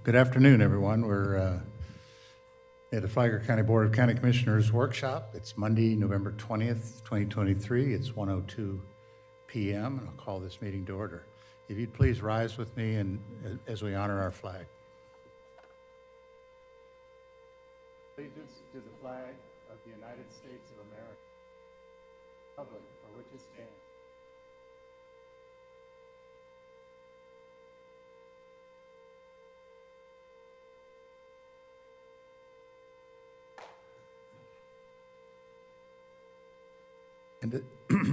Good afternoon, everyone. We're at the Flagler County Board of County Commissioners Workshop. It's Monday, November 20th, 2023. It's 1:02 p.m. and I'll call this meeting to order. If you'd please rise with me and as we honor our flag. Allegiance to the flag of the United States of America, republic for which it stands. And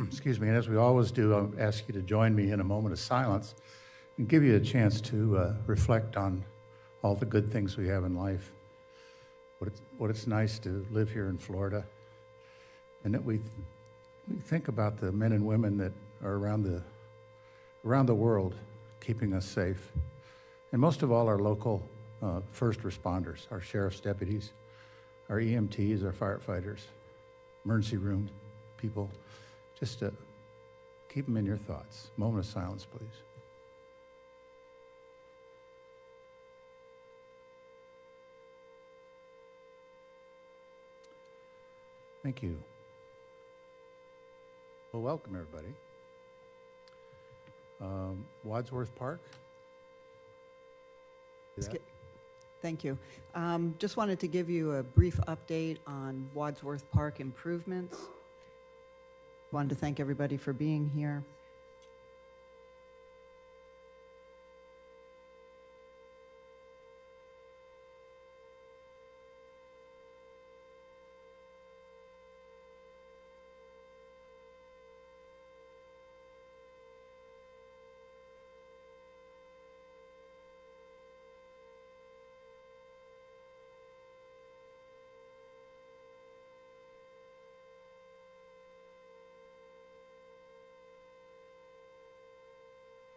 excuse me, and as we always do, I'll ask you to join me in a moment of silence and give you a chance to reflect on all the good things we have in life, what it's nice to live here in Florida, and that we think about the men and women that are around the world keeping us safe, and most of all our local first responders, our sheriff's deputies, our EMTs, our firefighters, emergency room people. Just to keep them in your thoughts. Moment of silence, please. Thank you. Well, welcome everybody. Wadsworth Park. Thank you. Just wanted to give you a brief update on Wadsworth Park improvements. Wanted to thank everybody for being here.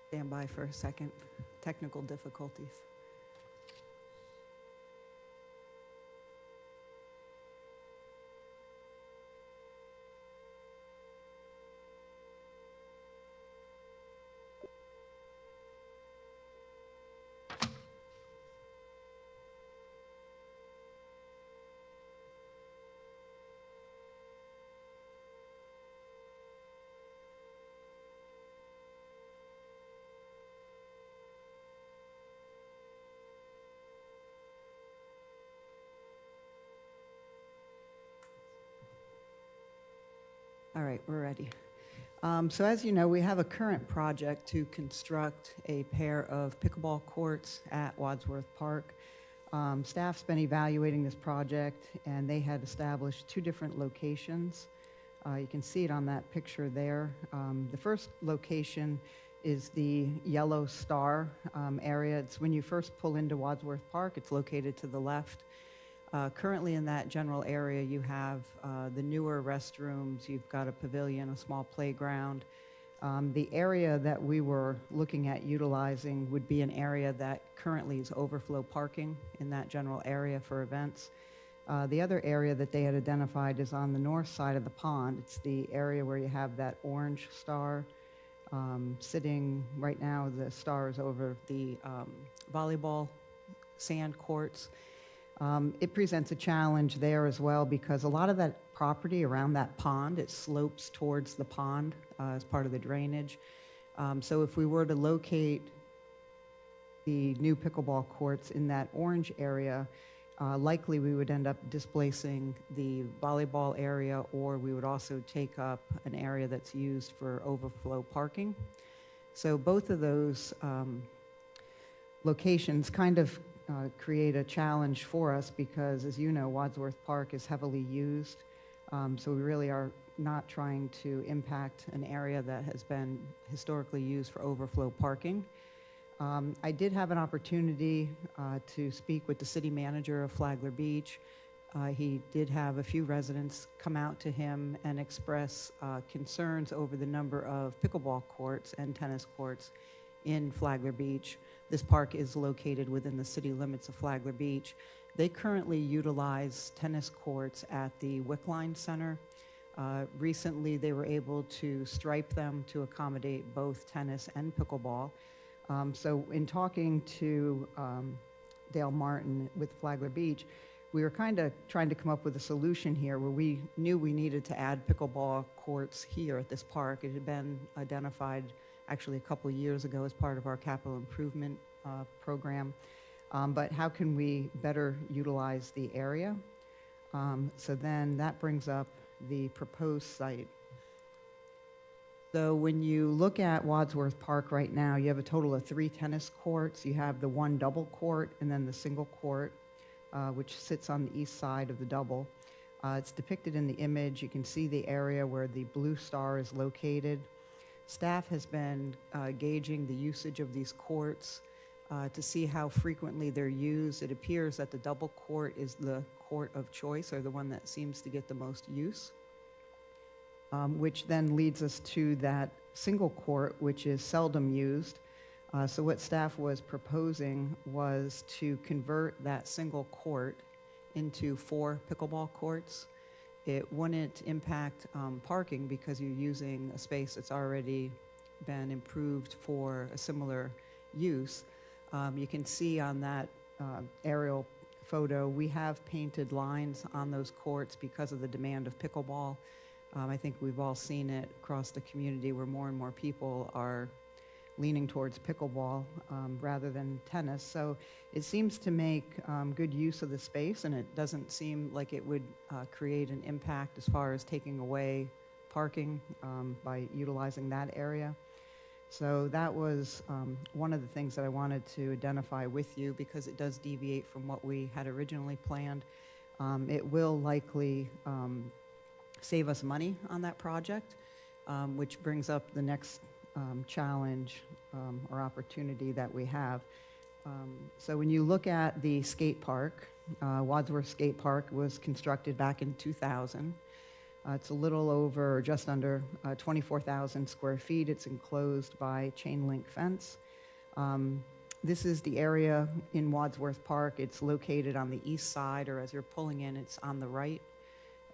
Stand by for a second. Technical difficulties. All right, we're ready. So as you know, we have a current project to construct a pair of pickleball courts at Wadsworth Park. Staff's been evaluating this project, and they had established two different locations. You can see it on that picture there. The first location is the Yellow Star area. It's when you first pull into Wadsworth Park. It's located to the left. Currently in that general area, you have the newer restrooms, you've got a pavilion, a small playground. The area that we were looking at utilizing would be an area that currently is overflow parking in that general area for events. The other area that they had identified is on the north side of the pond. It's the area where you have that orange star sitting right now. The star is over the volleyball sand courts. It presents a challenge there as well because a lot of that property around that pond, it slopes towards the pond as part of the drainage. So if we were to locate the new pickleball courts in that orange area, likely we would end up displacing the volleyball area, or we would also take up an area that's used for overflow parking. So both of those locations kind of create a challenge for us because, as you know, Wadsworth Park is heavily used. So we really are not trying to impact an area that has been historically used for overflow parking. I did have an opportunity to speak with the city manager of Flagler Beach. He did have a few residents come out to him and express concerns over the number of pickleball courts and tennis courts in Flagler Beach. This park is located within the city limits of Flagler Beach. They currently utilize tennis courts at the Wickline Center. Recently, they were able to stripe them to accommodate both tennis and pickleball. So in talking to Dale Martin with Flagler Beach, we were kind of trying to come up with a solution here where we knew we needed to add pickleball courts here at this park. It had been identified actually a couple of years ago as part of our capital improvement program. But how can we better utilize the area? So then that brings up the proposed site. So when you look at Wadsworth Park right now, you have a total of 3 tennis courts. You have the 1 double court and then the single court, which sits on the east side of the double. It's depicted in the image. You can see the area where the blue star is located. Staff has been gauging the usage of these courts to see how frequently they're used. It appears that the double court is the court of choice, or the one that seems to get the most use. Which then leads us to that single court, which is seldom used. So what staff was proposing was to convert that single court into 4 pickleball courts. It wouldn't impact parking because you're using a space that's already been improved for a similar use. You can see on that aerial photo, we have painted lines on those courts because of the demand of pickleball. I think we've all seen it across the community where more and more people are leaning towards pickleball rather than tennis. So it seems to make good use of the space, and it doesn't seem like it would create an impact as far as taking away parking by utilizing that area. So that was one of the things that I wanted to identify with you because it does deviate from what we had originally planned. It will likely save us money on that project, which brings up the next challenge or opportunity that we have. So when you look at the skate park, Wadsworth Skate Park was constructed back in 2000. It's a little over, just under 24,000 square feet. It's enclosed by chain link fence. This is the area in Wadsworth Park. It's located on the east side, or as you're pulling in, it's on the right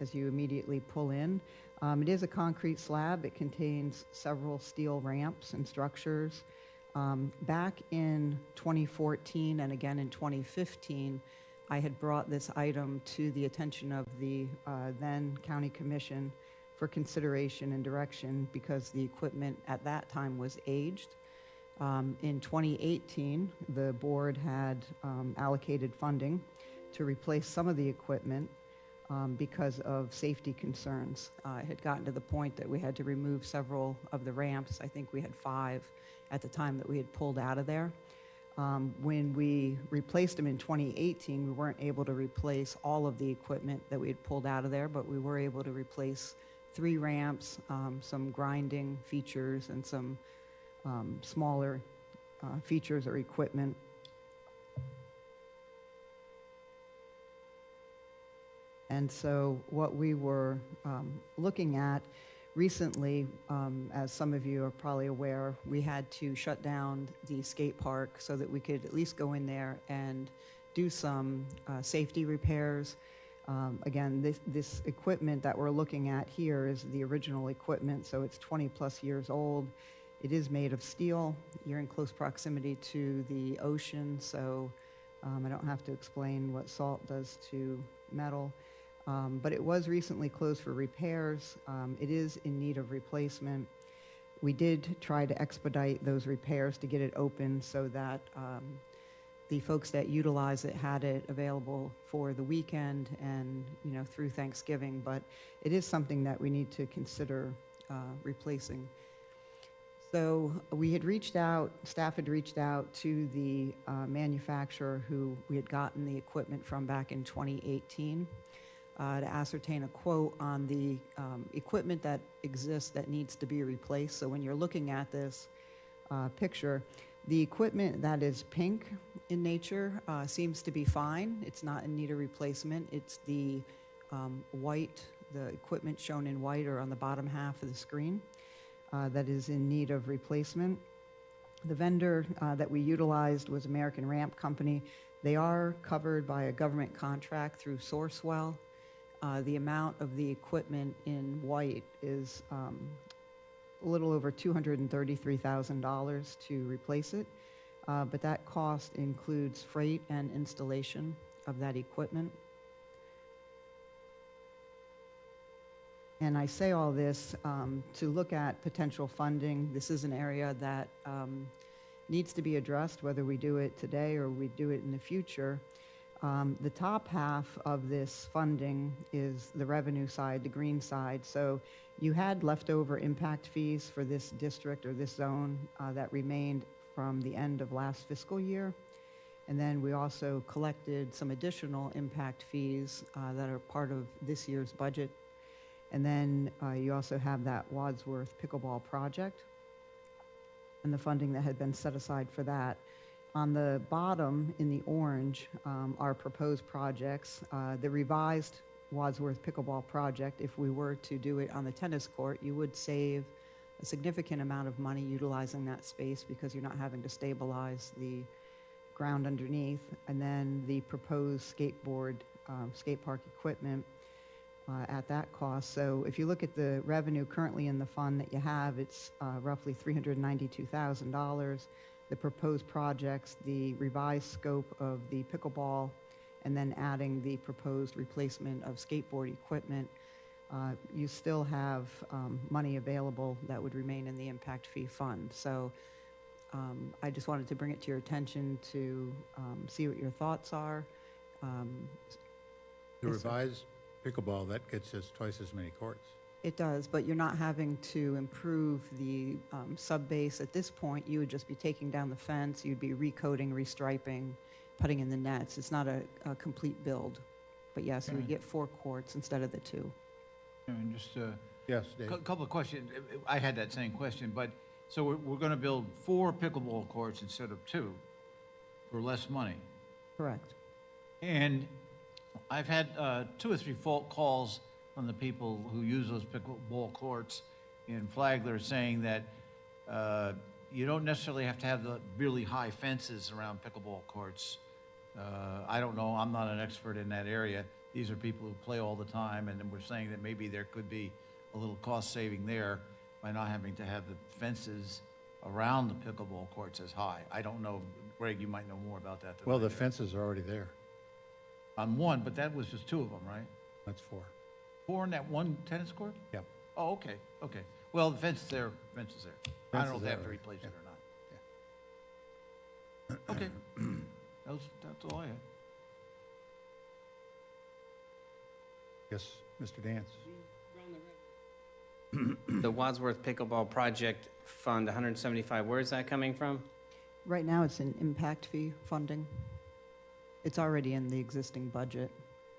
as you immediately pull in. It is a concrete slab. It contains several steel ramps and structures. Back in 2014 and again in 2015, I had brought this item to the attention of the then County Commission for consideration and direction because the equipment at that time was aged. In 2018, the board had allocated funding to replace some of the equipment because of safety concerns. It had gotten to the point that we had to remove several of the ramps. I think we had 5 at the time that we had pulled out of there. When we replaced them in 2018, we weren't able to replace all of the equipment that we had pulled out of there, but we were able to replace 3 ramps, some grinding features, and some smaller features or equipment. And so what we were looking at recently, as some of you are probably aware, we had to shut down the skate park so that we could at least go in there and do some safety repairs. Again, this equipment that we're looking at here is the original equipment, so it's 20 plus years old. It is made of steel. You're in close proximity to the ocean, so I don't have to explain what salt does to metal. But it was recently closed for repairs. It is in need of replacement. We did try to expedite those repairs to get it open so that the folks that utilize it had it available for the weekend and through Thanksgiving. But it is something that we need to consider replacing. So we had reached out, staff had reached out to the manufacturer who we had gotten the equipment from back in 2018. To ascertain a quote on the equipment that exists that needs to be replaced. So when you're looking at this picture, the equipment that is pink in nature seems to be fine. It's not in need of replacement. It's the white, the equipment shown in white or on the bottom half of the screen that is in need of replacement. The vendor that we utilized was American Ramp Company. They are covered by a government contract through Sourcewell. The amount of the equipment in white is a little over $233,000 to replace it. but that cost includes freight and installation of that equipment. And I say all this to look at potential funding. This is an area that needs to be addressed, whether we do it today or we do it in the future. The top half of this funding is the revenue side, the green side. So you had leftover impact fees for this district or this zone that remained from the end of last fiscal year. And then we also collected some additional impact fees that are part of this year's budget. And then you also have that Wadsworth pickleball project and the funding that had been set aside for that. On the bottom in the orange are proposed projects. The revised Wadsworth pickleball project, if we were to do it on the tennis court, you would save a significant amount of money utilizing that space because you're not having to stabilize the ground underneath. And then the proposed skateboard, skate park equipment at that cost. So if you look at the revenue currently in the fund that you have, it's roughly $392,000. The proposed projects, the revised scope of the pickleball, and then adding the proposed replacement of skateboard equipment, you still have money available that would remain in the impact fee fund. So I just wanted to bring it to your attention to see what your thoughts are. The Yes, sir. revised pickleball, that gets us twice as many courts. It does, but you're not having to improve the sub-base. At this point, you would just be taking down the fence, you'd be recoating, restriping, putting in the nets. It's not a complete build. But yes, you would get 4 courts instead of the 2. And just Yes, Dave? a couple of questions. I had that same question, but so we're going to build 4 pickleball courts instead of 2 for less money. Correct. And I've had 2 or 3 fault calls from the people who use those pickleball courts in Flagler saying that you don't necessarily have to have the really high fences around pickleball courts. I don't know, I'm not an expert in that area. These are people who play all the time, and we're saying that maybe there could be a little cost saving there by not having to have the fences around the pickleball courts as high. I don't know, Greg, you might know more about that than Well, I the do. fences are already there. On one, but that was just 2 of them, right? That's 4. 4 in that one tennis court? Yep. Oh, okay, okay. Well, the fence is there, fence is there. I don't know Fence if is they have there, to right. replace Yeah. it or not. Okay. That's all I had. Yes, Mr. Dance? The Wadsworth Pickleball Project Fund, 175, where is that coming from? Right now, it's in impact fee funding. It's already in the existing budget,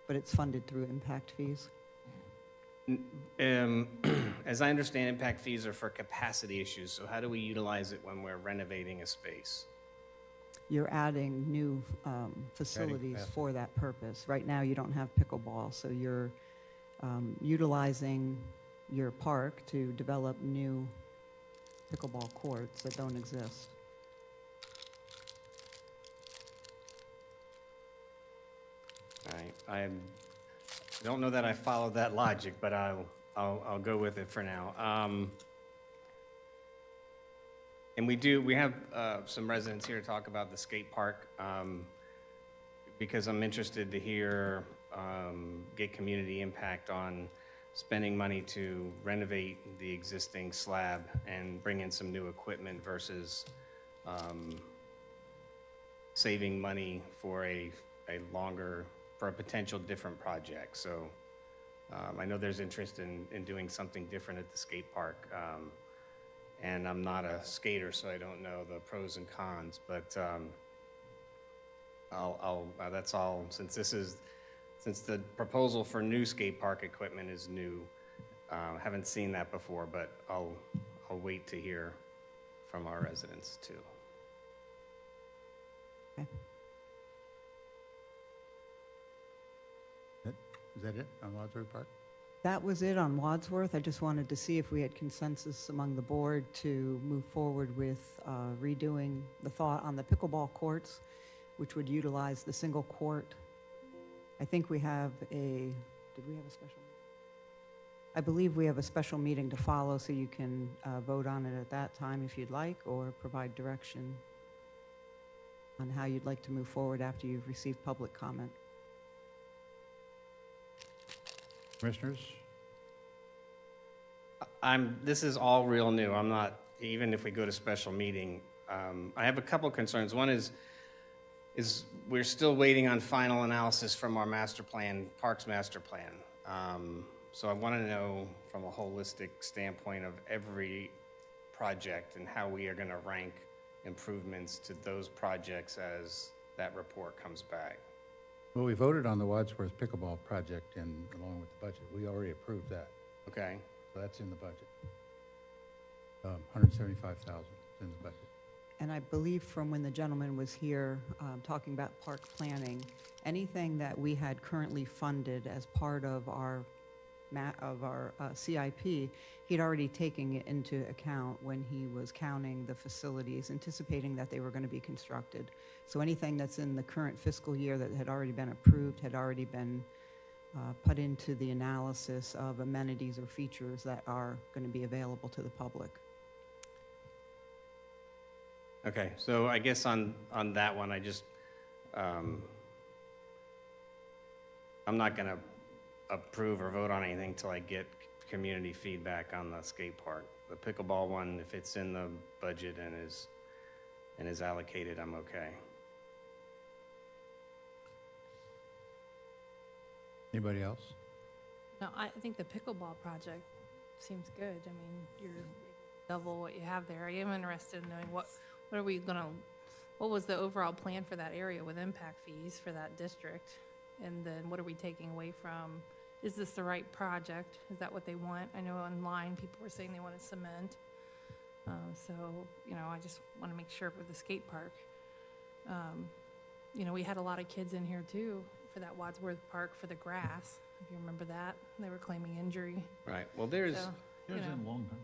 but it's funded through impact fees. As I understand, impact fees are for capacity issues, so how do we utilize it when we're renovating a space? You're adding new facilities capacity. for that purpose. Right now, you don't have pickleball, so you're utilizing your park to develop new pickleball courts that don't exist. I don't know that I followed that logic, but I'll go with it for now. And we have some residents here to talk about the skate park, because I'm interested to hear, get community impact on spending money to renovate the existing slab and bring in some new equipment versus saving money for a potential different project. So I know there's interest in doing something different at the skate park. And I'm not a skater, so I don't know the pros and cons, but that's all, since the proposal for new skate park equipment is new, haven't seen that before, but I'll wait to hear from our residents too. Okay. Is that it on Wadsworth Park? That was it on Wadsworth. I just wanted to see if we had consensus among the board to move forward with redoing the thought on the pickleball courts, which would utilize the single court. I think we have did we have a special? I believe we have a special meeting to follow, so you can vote on it at that time if you'd like, or provide direction. on how you'd like to move forward after you've received public comment. Commissioners? This is all real new. I'm not, even if we go to special meeting, I have a couple concerns. One is we're still waiting on final analysis from our master plan, Parks Master Plan. So I want to know from a holistic standpoint of every project and how we are going to rank improvements to those projects as that report comes back. Well, we voted on the Wadsworth Pickleball project along with the budget. We already approved that. Okay? So that's in the budget. 175,000 is in the budget. And I believe from when the gentleman was here talking about park planning, anything that we had currently funded as part of our CIP, he'd already taken it into account when he was counting the facilities, anticipating that they were going to be constructed. So anything that's in the current fiscal year that had already been approved had already been put into the analysis of amenities or features that are going to be available to the public. Okay, so I guess on that one, I just, I'm not going to approve or vote on anything till I get community feedback on the skate park. The pickleball one, if it's in the budget and is allocated, I'm okay. Anybody else? No, I think the pickleball project seems good. I mean, you're double what you have there. I am interested in knowing what was the overall plan for that area with impact fees for that district? And then what are we taking away from? Is this the right project? Is that what they want? I know online people were saying they wanted cement. So, I just want to make sure with the skate park. We had a lot of kids in here too for that Wadsworth Park for the grass. If you remember that, they were claiming injury. Right, well, there's, So, Here's you know. in long term.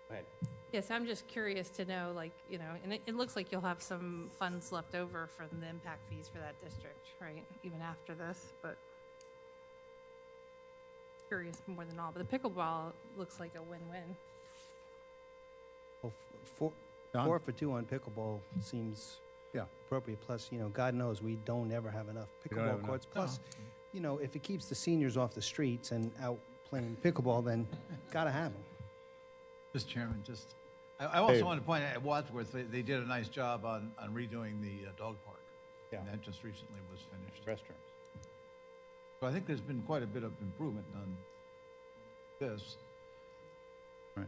go ahead. Yes, I'm just curious to know, and it looks like you'll have some funds left over from the impact fees for that district, right? Even after this, but curious more than all. But the pickleball looks like a win-win. Well, Don? 4 for 2 on pickleball seems Yeah. appropriate. Plus, God knows we don't ever have enough We don't have pickleball enough. courts. Plus, if it keeps the seniors off the streets and out playing pickleball, then gotta have them. Mr. Chairman, I also Dave. want to point out at Wadsworth, they did a nice job on redoing the dog park. Yeah. And that just recently was finished. Restrooms. So I think there's been quite a bit of improvement on this. Right.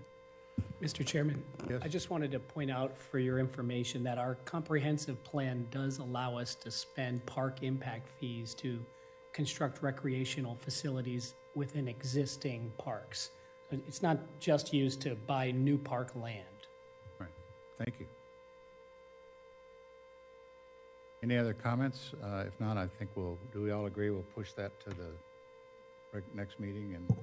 Mr. Chairman, Yes. I just wanted to point out for your information that our comprehensive plan does allow us to spend park impact fees to construct recreational facilities within existing parks. It's not just used to buy new park land. Right. Thank you. Any other comments? If not, I think do we all agree we'll push that to the next meeting and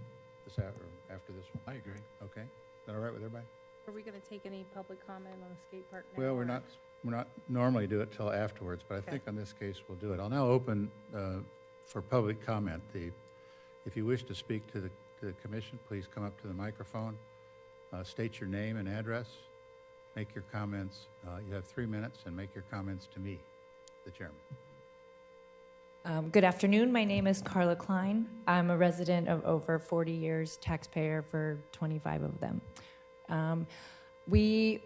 after this one? I agree. Okay. Is that all right with everybody? Are we going to take any public comment on the skate park now? Well, we're or- not normally do it till afterwards, but I Okay. think on this case, we'll do it. I'll now open for public comment. If you wish to speak to the commission, please come up to the microphone, state your name and address, make your comments. You have 3 minutes, and make your comments to me, the chairman. Good afternoon. My name is Carla Klein. I'm a resident of over 40 years, taxpayer for 25 of them. We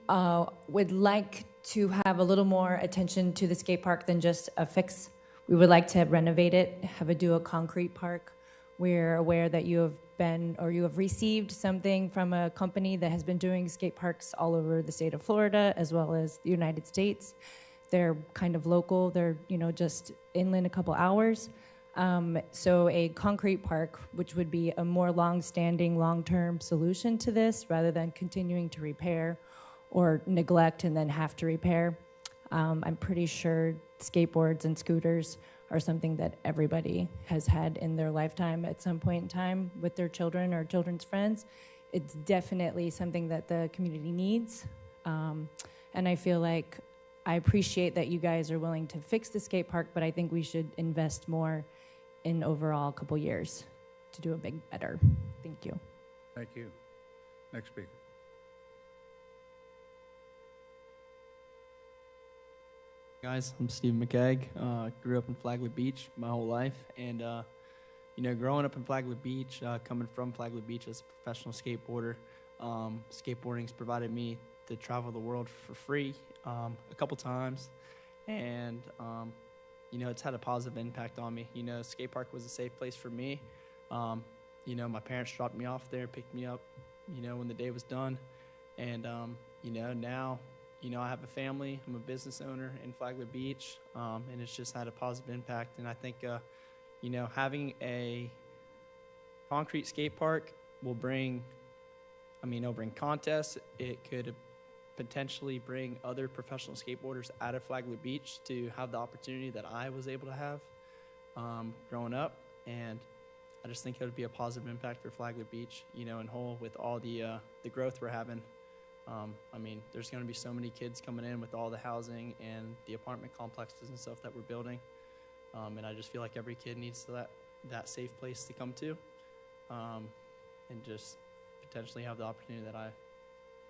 would like to have a little more attention to the skate park than just a fix. We would like to renovate it, have it do a concrete park. We're aware that you have received something from a company that has been doing skate parks all over the state of Florida as well as the United States. They're kind of local. They're, just inland a couple hours. So a concrete park, which would be a more long-standing, long-term solution to this rather than continuing to repair or neglect and then have to repair. I'm pretty sure skateboards and scooters are something that everybody has had in their lifetime at some point in time with their children or children's friends. It's definitely something that the community needs. And I feel like I appreciate that you guys are willing to fix the skate park, but I think we should invest more in overall a couple years to do a big better. Thank you. Thank you. Next speaker. Guys, I'm Steve McKegg. Grew up in Flagler Beach my whole life, and growing up in Flagler Beach, coming from Flagler Beach as a professional skateboarder, skateboarding's provided me to travel the world for free a couple times, and it's had a positive impact on me. Skate park was a safe place for me. My parents dropped me off there, picked me up, when the day was done, and now. I have a family. I'm a business owner in Flagler Beach, and it's just had a positive impact. And I think, having a concrete skate park will bring, it'll bring contests. It could potentially bring other professional skateboarders out of Flagler Beach to have the opportunity that I was able to have growing up. And I just think it would be a positive impact for Flagler Beach, in whole with all the growth we're having. There's going to be so many kids coming in with all the housing and the apartment complexes and stuff that we're building. And I just feel like every kid needs that safe place to come to, and just potentially have the opportunity that I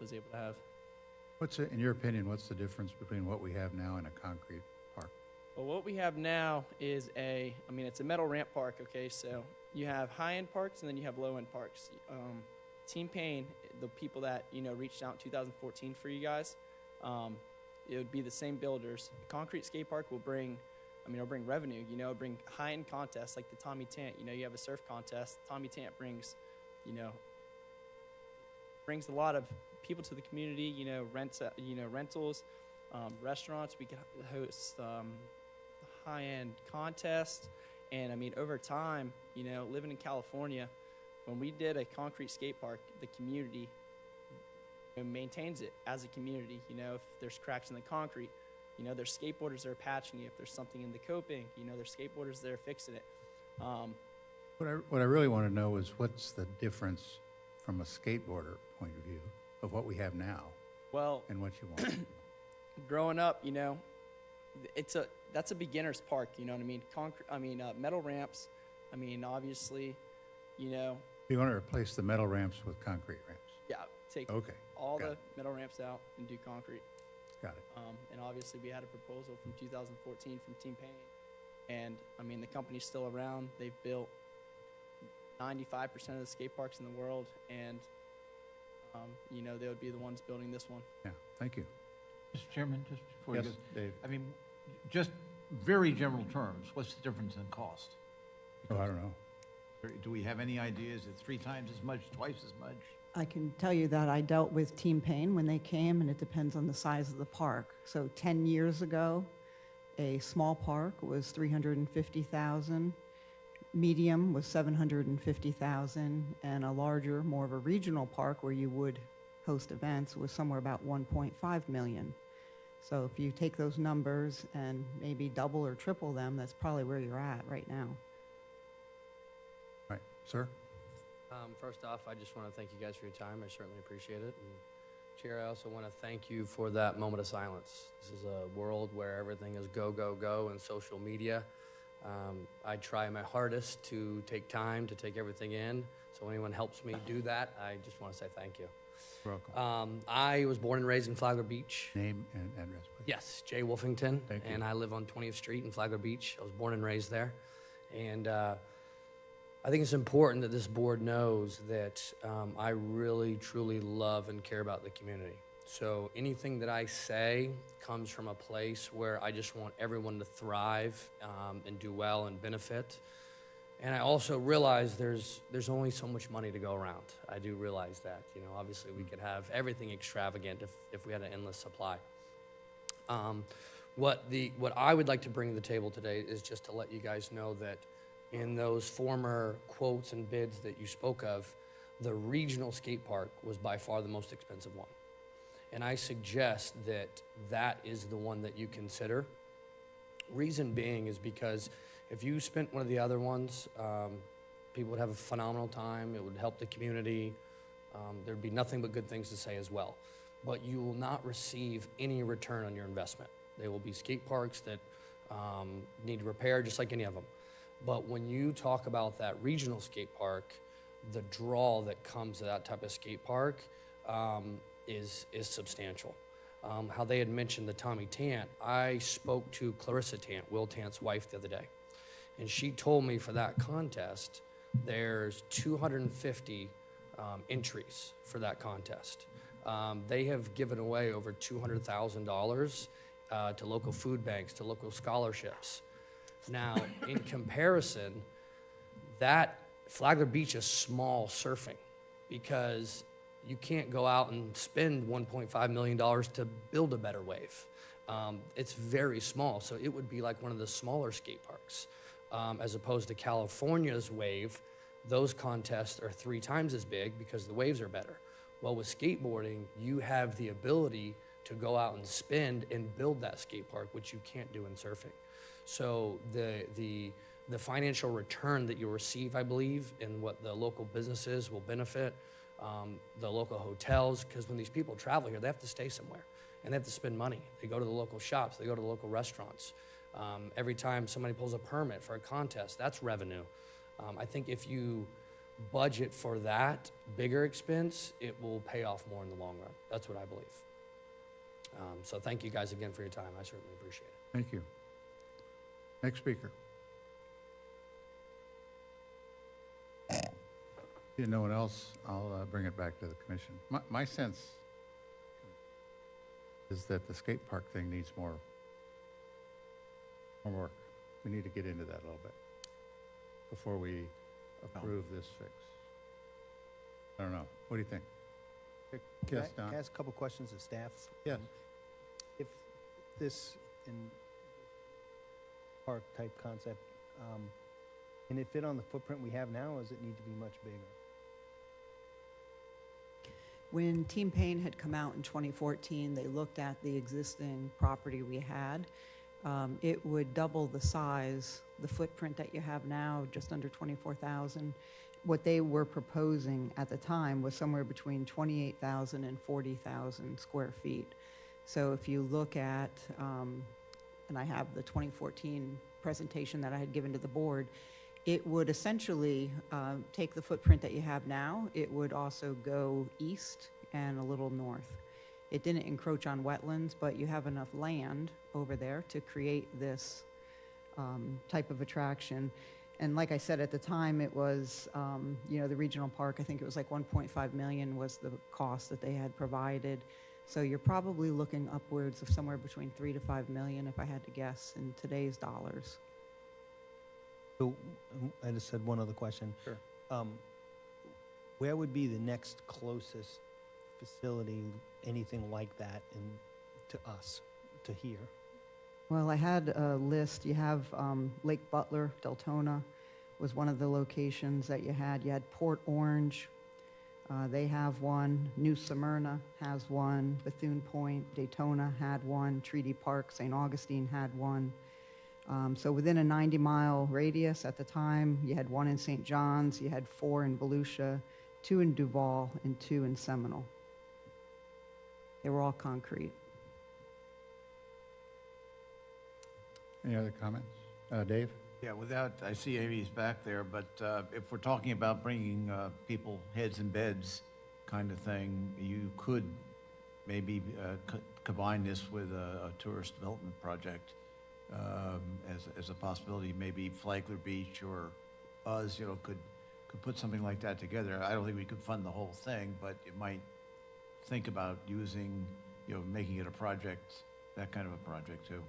was able to have. In your opinion, what's the difference between what we have now and a concrete park? Well, what we have now is it's a metal ramp park, okay? So you have high-end parks and then you have low-end parks. Team Payne, the people that, reached out in 2014 for you guys, it would be the same builders. A concrete skate park will bring, it'll bring revenue, bring high-end contests like the Tommy Tant. You have a surf contest. Tommy Tant brings a lot of people to the community, rentals, restaurants. We can host high-end contests. And, over time, living in California, when we did a concrete skate park, the community maintains it as a community. If there's cracks in the concrete, there's skateboarders that are patching it. If there's something in the coping, there's skateboarders that are fixing it. What I really want to know is what's the difference from a skateboarder point of view of what we have now Well, and what you want? growing up, that's a beginner's park. You know what I mean? Metal ramps. Obviously, You want to replace the metal ramps with concrete ramps? yeah, take Okay, all got the it. metal ramps out and do concrete. Got it. And obviously, we had a proposal from 2014 from Team Payne. And, the company's still around. They've built 95% of the skate parks in the world. And, they would be the ones building this one. Yeah, thank you. Mr. Chairman, just before you Yes, go, Dave. just very general terms, what's the difference in cost? Oh, I don't know. Do we have any ideas? Is it 3 times as much, twice as much? I can tell you that I dealt with Team Payne when they came, and it depends on the size of the park. So 10 years ago, a small park was $350,000, medium was $750,000, and a larger, more of a regional park where you would host events was somewhere about $1.5 million. So if you take those numbers and maybe double or triple them, that's probably where you're at right now. Right, sir? First off, I just want to thank you guys for your time. I certainly appreciate it. And Chair, I also want to thank you for that moment of silence. This is a world where everything is go, go, go in social media. I try my hardest to take time to take everything in. So anyone helps me do that, I just want to say thank you. You're welcome. I was born and raised in Flagler Beach. Name and address, please. Yes, Jay Wolfington. Thank you. And I live on 20th Street in Flagler Beach. I was born and raised there. And I think it's important that this board knows that I really, truly love and care about the community. So anything that I say comes from a place where I just want everyone to thrive and do well and benefit. And I also realize there's only so much money to go around. I do realize that. Obviously we could have everything extravagant if we had an endless supply. What I would like to bring to the table today is just to let you guys know that in those former quotes and bids that you spoke of, the regional skate park was by far the most expensive one. And I suggest that that is the one that you consider. Reason being is because if you spent one of the other ones, people would have a phenomenal time. It would help the community. There'd be nothing but good things to say as well. But you will not receive any return on your investment. They will be skate parks that need repair just like any of them. But when you talk about that regional skate park, the draw that comes to that type of skate park is substantial. how they had mentioned the Tommy Tant. I spoke to Clarissa Tant, Will Tant's wife, the other day, and she told me for that contest, there's 250 entries for that contest. They have given away over $200,000 to local food banks, to local scholarships. Now, in comparison, that Flagler Beach is small surfing because you can't go out and spend $1.5 million to build a better wave. It's very small, so it would be like one of the smaller skate parks. As opposed to California's wave, those contests are 3 times as big because the waves are better. Well, with skateboarding, you have the ability to go out and spend and build that skate park, which you can't do in surfing. So the financial return that you'll receive, I believe, and what the local businesses will benefit, the local hotels, because when these people travel here, they have to stay somewhere and they have to spend money. They go to the local shops, they go to the local restaurants. Every time somebody pulls a permit for a contest, that's revenue. I think if you budget for that bigger expense, it will pay off more in the long run. That's what I believe. So thank you guys again for your time. I certainly appreciate it. Thank you. Next speaker. If no one else, I'll bring it back to the commission. My sense is that the skate park thing needs more work. We need to get into that a little bit before we approve this fix. I don't know. What do you think? Yes, Can Don? I ask a couple questions of staff? Yes. If this in park type concept, can it fit on the footprint we have now, or does it need to be much bigger? When Team Payne had come out in 2014, they looked at the existing property we had. It would double the size, the footprint that you have now, just under 24,000. What they were proposing at the time was somewhere between 28,000 and 40,000 square feet. So if you look at, and I have the 2014 presentation that I had given to the board, it would essentially take the footprint that you have now. It would also go east and a little north. It didn't encroach on wetlands, but you have enough land over there to create this type of attraction. And like I said, at the time, it was, the regional park, I think it was like 1.5 million was the cost that they had provided. So you're probably looking upwards of somewhere between 3 to 5 million, if I had to guess, in today's dollars. So I just had one other question. Sure. Where would be the next closest facility, anything like that, to us, to here? Well, I had a list. You have Lake Butler, Deltona was one of the locations that you had. You had Port Orange. They have one. New Smyrna has one. Bethune Point, Daytona had one. Treaty Park, St. Augustine had one. So within a 90-mile radius at the time, you had one in St. John's, you had 4 in Volusia, 2 in Duval, and 2 in Seminole. They were all concrete. Any other comments? Dave? Yeah, I see Amy's back there, but if we're talking about bringing people heads in beds kind of thing, you could maybe combine this with a tourist development project as a possibility. Maybe Flagler Beach or us, could put something like that together. I don't think we could fund the whole thing, but it might think about using, making it a project, that kind of a project too.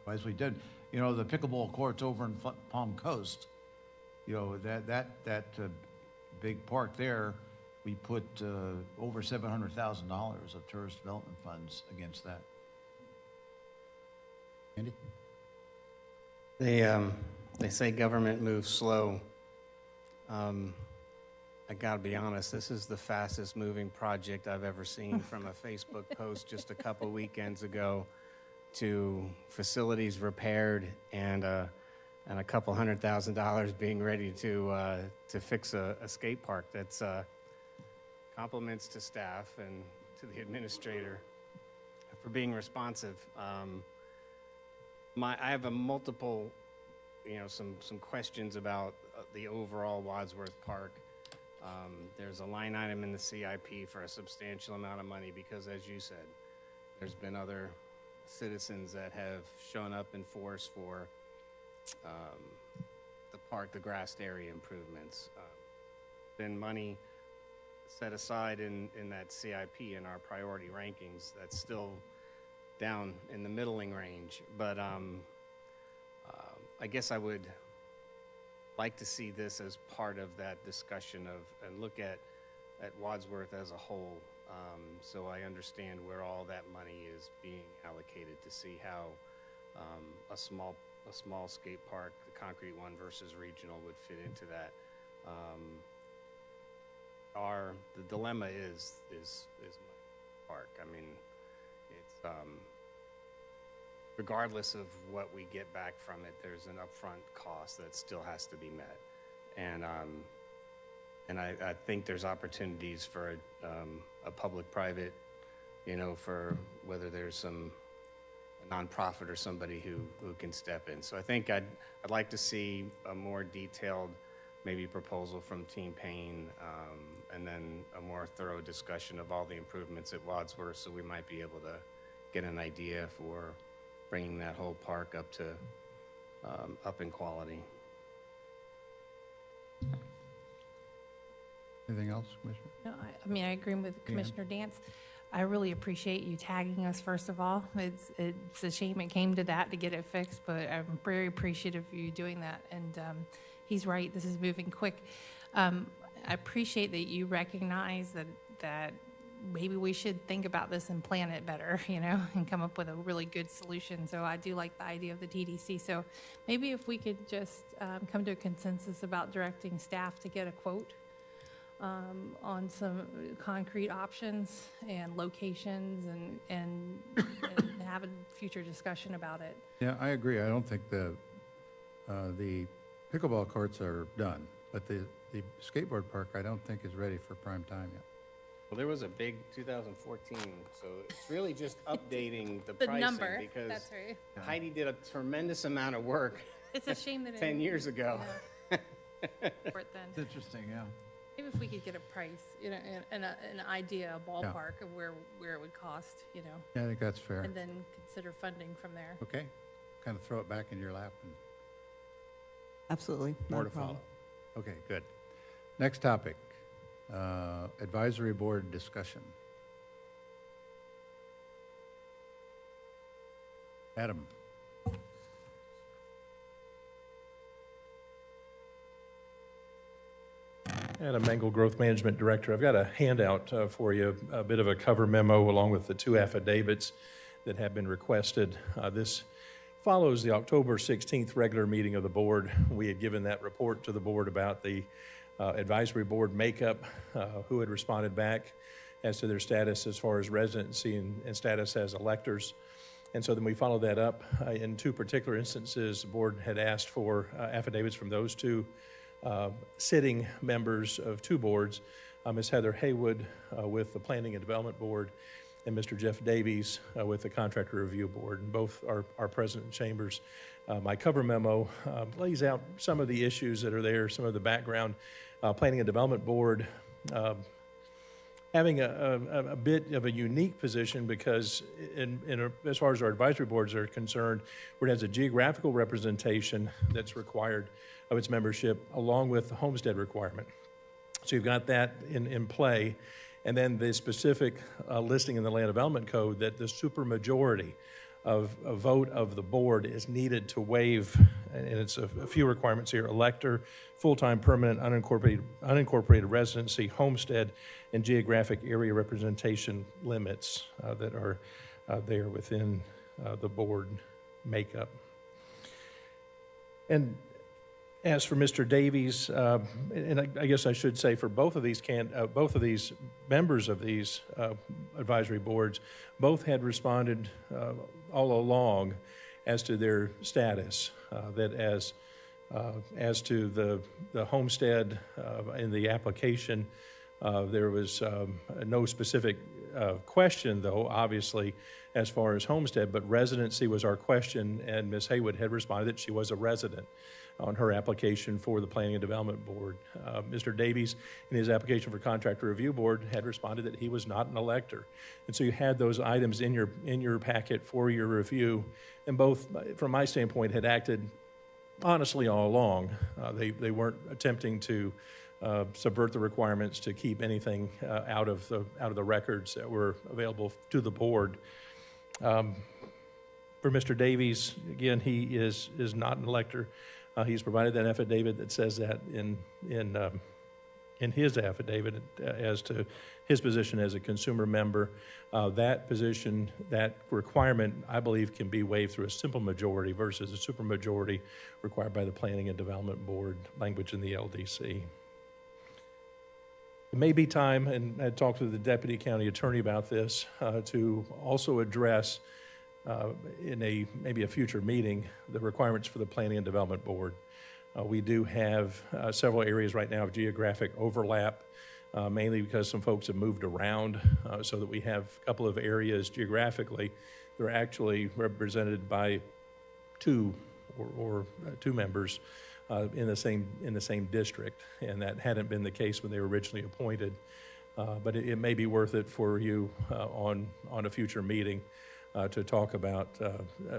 As we did, the pickleball courts over in Palm Coast, that big park there, we put over $700,000 of tourist development funds against that. Andy? They say government moves slow. I gotta be honest, this is the fastest moving project I've ever seen, from a Facebook post just a couple weekends ago to facilities repaired and a couple $100,000 being ready to fix a skate park. That's compliments to staff and to the administrator for being responsive. I have a multiple, some questions about the overall Wadsworth Park. There's a line item in the CIP for a substantial amount of money because, as you said, There's been other citizens that have shown up in force for the park, the grassed area improvements. Been money set aside in that CIP in our priority rankings that's still down in the middling range. But I guess I would like to see this as part of that discussion and look at Wadsworth as a whole, so I understand where all that money is being allocated, to see how a small skate park, the concrete one versus regional, would fit into that. The dilemma is park. I mean, it's regardless of what we get back from it, there's an upfront cost that still has to be met, and I think there's opportunities for a public-private, for whether there's a nonprofit or somebody who can step in. So I think I'd like to see a more detailed, maybe proposal from Team Payne, and then a more thorough discussion of all the improvements at Wadsworth, so we might be able to get an idea for bringing that whole park up in quality. Anything else, Commissioner? No, I mean, I agree with Commissioner Dance. I really appreciate you tagging us, first of all. It's a shame it came to that to get it fixed, but I'm very appreciative of you doing that. And he's right, this is moving quick. I appreciate that you recognize that maybe we should think about this and plan it better, and come up with a really good solution. So I do like the idea of the TDC. So maybe if we could just come to a consensus about directing staff to get a quote on some concrete options and locations, and have a future discussion about it. Yeah, I agree. I don't think the pickleball courts are done, but the skateboard park, I don't think is ready for prime time yet. Well, there was a big 2014, so it's really just updating the The pricing, number, because that's right. Heidi did a tremendous amount of work It's a shame that it 10 years ago. Yeah. For it then. It's interesting, yeah. Maybe if we could get a price, and an idea, a ballpark of where it would cost, Yeah, I think that's fair. and then consider funding from there. Okay, kind of throw it back in your lap and Absolutely, more not a to follow. problem. Okay, good. Next topic, advisory board discussion. Adam. Adam Mengel, Growth Management Director. I've got a handout for you, a bit of a cover memo along with the 2 affidavits that have been requested. This follows the October 16th regular meeting of the board. We had given that report to the board about the advisory board makeup, who had responded back as to their status as far as residency and status as electors. And so then we followed that up. In 2 particular instances, the board had asked for affidavits from those 2 sitting members of 2 boards, Ms. Heather Haywood with the Planning and Development Board, and Mr. Jeff Davies with the Contractor Review Board, and both are present in chambers. My cover memo lays out some of the issues that are there, some of the background. Planning and Development Board having a bit of a unique position, because as far as our advisory boards are concerned, where it has a geographical representation that's required of its membership, along with the homestead requirement. So you've got that in play. And then the specific listing in the Land Development Code that the supermajority of a vote of the board is needed to waive, and it's a few requirements here: elector, full-time permanent unincorporated residency, homestead, and geographic area representation limits that are there within the board makeup. And as for Mr. Davies, and I guess I should say for both of these members of these advisory boards, both had responded all along as to their status. That as to the homestead in the application, there was no specific question, though, obviously, as far as homestead, but residency was our question, and Ms. Haywood had responded that she was a resident on her application for the Planning and Development Board. Mr. Davies, in his application for Contractor Review Board, had responded that he was not an elector. And so you had those items in your packet for your review, and both, from my standpoint, had acted honestly all along. They weren't attempting to subvert the requirements to keep anything out of the records that were available to the board. For Mr. Davies, again, he is not an elector. He's provided that affidavit that says that in his affidavit as to his position as a consumer member. That position, that requirement, I believe, can be waived through a simple majority versus a supermajority required by the Planning and Development Board language in the LDC. It may be time, and I talked to the Deputy County Attorney about this, to also address in maybe a future meeting the requirements for the Planning and Development Board. We do have several areas right now of geographic overlap, mainly because some folks have moved around, so that we have a couple of areas geographically that are actually represented by two members in the same district, and that hadn't been the case when they were originally appointed. But it may be worth it for you on a future meeting to talk about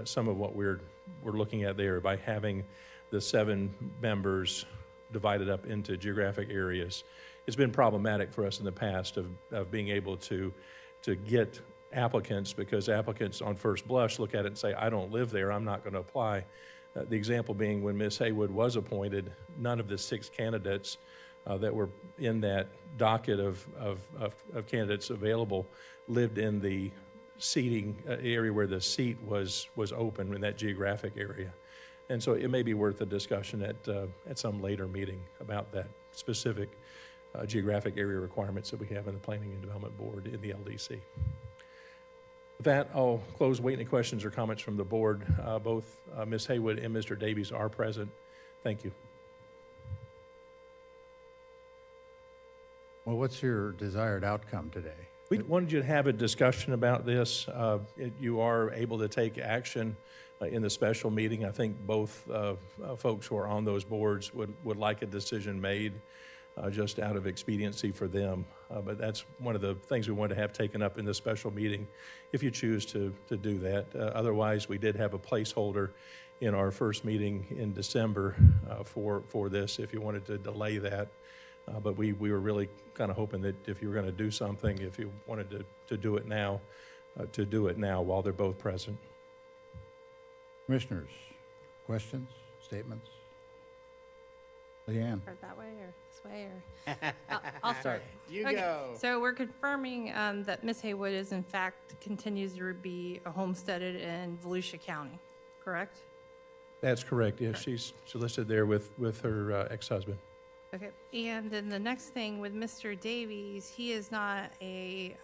some of what we're looking at there by having the 7 members divided up into geographic areas. It's been problematic for us in the past of being able to get applicants, because applicants on first blush look at it and say, I don't live there, I'm not going to apply. The example being when Ms. Haywood was appointed, none of the 6 candidates that were in that docket of candidates available lived in the seating area where the seat was open in that geographic area. And so it may be worth a discussion at some later meeting about that specific geographic area requirements that we have in the Planning and Development Board in the LDC. With that, I'll close. Wait any questions or comments from the board. Both Ms. Haywood and Mr. Davies are present. Thank you. Well, what's your desired outcome today? We wanted you to have a discussion about this. You are able to take action in the special meeting. I think both folks who are on those boards would like a decision made just out of expediency for them. But that's one of the things we wanted to have taken up in the special meeting, if you choose to do that. Otherwise, we did have a placeholder in our first meeting in December for this, if you wanted to delay that. But we were really kind of hoping that if you were going to do something, if you wanted to do it now while they're both present. Commissioners, questions, statements? Leanne? Or that way or this way or? I'll start. You Okay, go. So we're confirming that Ms. Haywood is in fact continues to be homesteaded in Volusia County, correct? That's correct. Yes, she's listed there with her ex-husband. Okay, and then the next thing with Mr. Davies, he is not an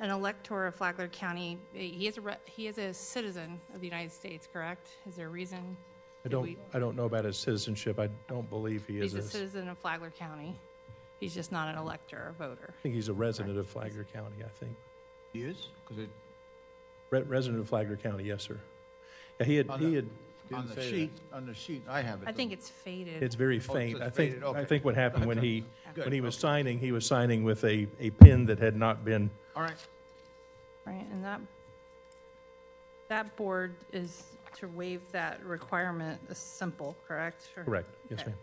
elector of Flagler County. He is a citizen of the United States, correct? Is there a reason? I don't know about his citizenship. I don't believe he is. He's a citizen of Flagler County. He's just not an elector or voter. I think he's a resident of Flagler County, I think. He is? Because Resident of Flagler County, yes, sir. Yeah, he had on the sheet, I have it. I think it's faded. it's very Oh, it faint. says I think faded, okay. I think what happened when he Good, was signing, he was signing with a pin that had not been. All right. Right, and that board is to waive that requirement is simple, correct? Or- Correct. Yes, Okay. ma'am.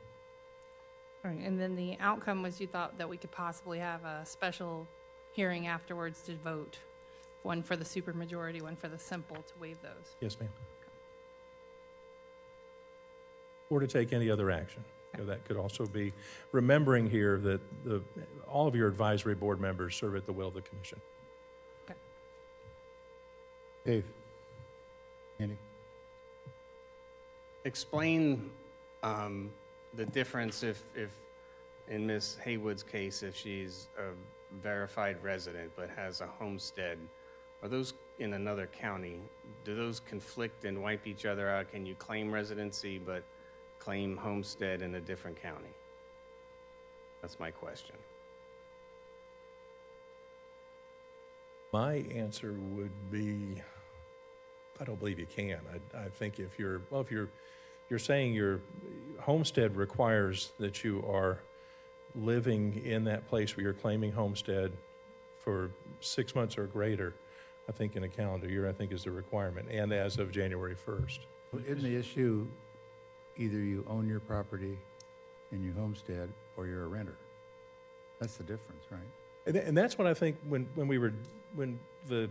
All right, and then the outcome was you thought that we could possibly have a special hearing afterwards to vote, one for the supermajority, one for the simple, to waive those. Yes, ma'am. Or to take any other action. That could also be remembering here that all of your advisory board members serve at the will of the commission. Dave? Andy? Explain the difference if in Ms. Haywood's case, if she's a verified resident but has a homestead, are those in another county? Do those conflict and wipe each other out? Can you claim residency but claim homestead in a different county? That's my question. My answer would be, I don't believe you can. I think if you're saying your homestead requires that you are living in that place where you're claiming homestead for 6 months or greater, I think in a calendar year, I think is the requirement, and as of January 1st. Well, isn't the issue either you own your property and you homestead, or you're a renter? That's the difference, right? And that's what I think when the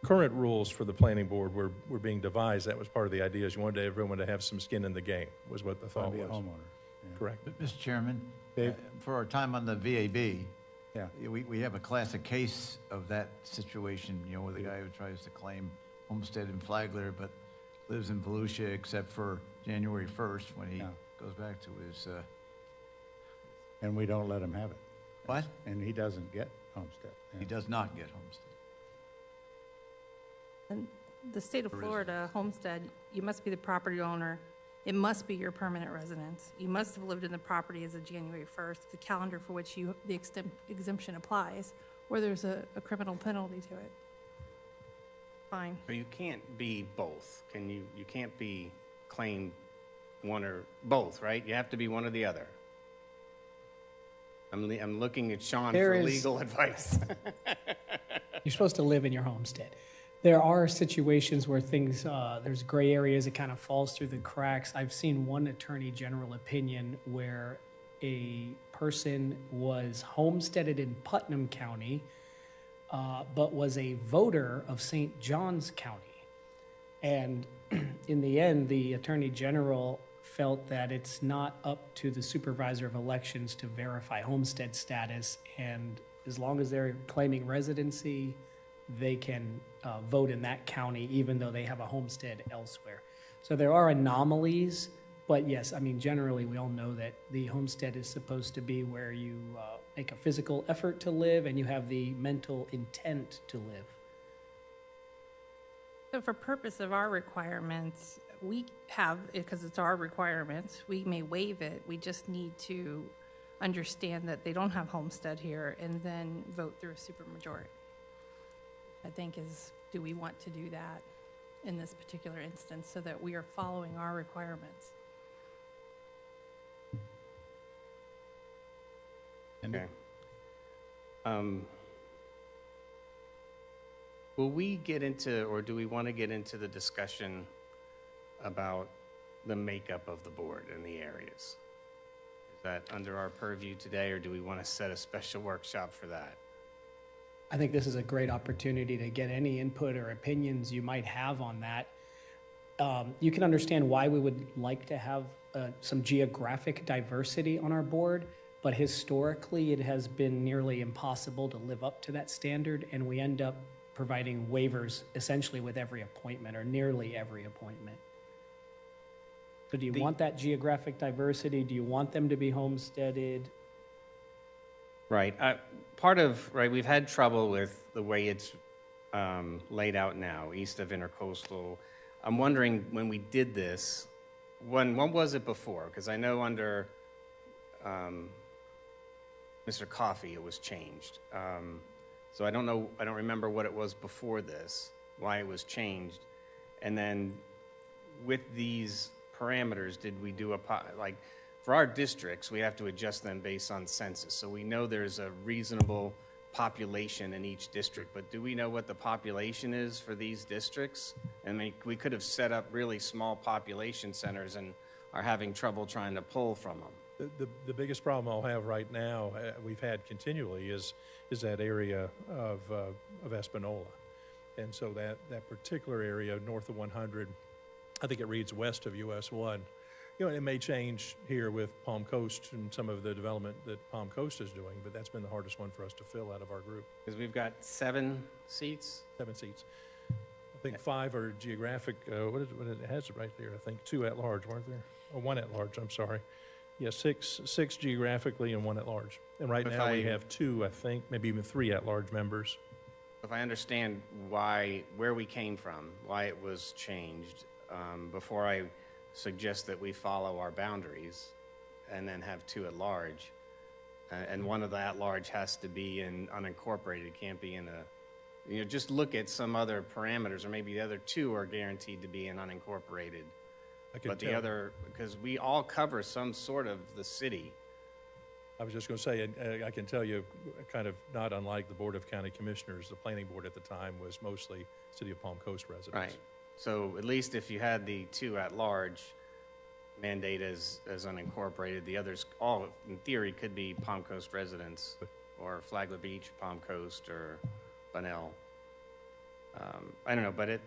current rules for the planning board were being devised, that was part of the idea, is you wanted everyone to have some skin in the game, was what the thought Be a was. homeowner. Yeah. Correct. But, Mr. Chairman, Dave? for our time on the VAB, Yeah. we have a classic case of that situation, you know, where the guy who tries to claim homestead in Flagler, but lives in Volusia except for January 1st, when he Yeah. goes back to his, And we don't let him have it. what? And he doesn't get homestead. He Yeah. does not get homestead. And the state of For Florida, homestead, you must be the property owner. It must be your permanent residence. You must have lived in the property as of January 1st, the calendar for which the exemption applies, or there's a criminal penalty to it. Fine. But you can't be both. You can't be claimed one or both, right? You have to be one or the other. I'm looking at Sean There for is- legal advice. You're supposed to live in your homestead. There are situations where things, there's gray areas, it kind of falls through the cracks. I've seen one attorney general opinion where a person was homesteaded in Putnam County, but was a voter of St. Johns County. And in the end, the attorney general felt that it's not up to the supervisor of elections to verify homestead status, and as long as they're claiming residency, they can vote in that county even though they have a homestead elsewhere. So there are anomalies, but yes, I mean, generally, we all know that the homestead is supposed to be where you make a physical effort to live and you have the mental intent to live. So for purpose of our requirements, we have, because it's our requirements, we may waive it. We just need to understand that they don't have homestead here and then vote through a supermajority. I think is, do we want to do that in this particular instance so that we are following our requirements? Okay. Will we get into, or do we want to get into the discussion about the makeup of the board in the areas? Is that under our purview today, or do we want to set a special workshop for that? I think this is a great opportunity to get any input or opinions you might have on that. You can understand why we would like to have some geographic diversity on our board, but historically it has been nearly impossible to live up to that standard, and we end up providing waivers essentially with every appointment or nearly every appointment. So do you want that geographic diversity? Do you want them to be homesteaded? Right. We've had trouble with the way it's laid out now, east of Intercoastal. I'm wondering, when we did this, when was it before? Because I know under Mr. Coffey, it was changed. So I don't remember what it was before this, why it was changed. And then with these parameters, did we do for our districts, we have to adjust them based on census. So we know there's a reasonable population in each district, but do we know what the population is for these districts? And we could have set up really small population centers and are having trouble trying to pull from them. The biggest problem I'll have right now, we've had continually, is that area of Espanola. And so that particular area north of 100, I think it reads west of US 1. You know, it may change here with Palm Coast and some of the development that Palm Coast is doing, but that's been the hardest one for us to fill out of our group. Because we've got 7 seats. 7 seats. I think 5 are geographic, it has it right there, I think 2 at large, weren't there? Or 1 at large, I'm sorry. Yeah, 6 geographically and 1 at large. And right now we have 2, I think, maybe even 3 at large members. If I understand where we came from, why it was changed, before I suggest that we follow our boundaries and then have 2 at large, and one of the at large has to be in unincorporated, can't be in just look at some other parameters, or maybe the other two are guaranteed to be in unincorporated. I can But the tell- other, because we all cover some sort of the city. I was just going to say, I can tell you, kind of not unlike the Board of County Commissioners, the planning board at the time was mostly City of Palm Coast residents. Right. So at least if you had the two at-large mandate as unincorporated, the others all, in theory, could be Palm Coast residents, or Flagler Beach, Palm Coast, or Bunnell. I don't know, but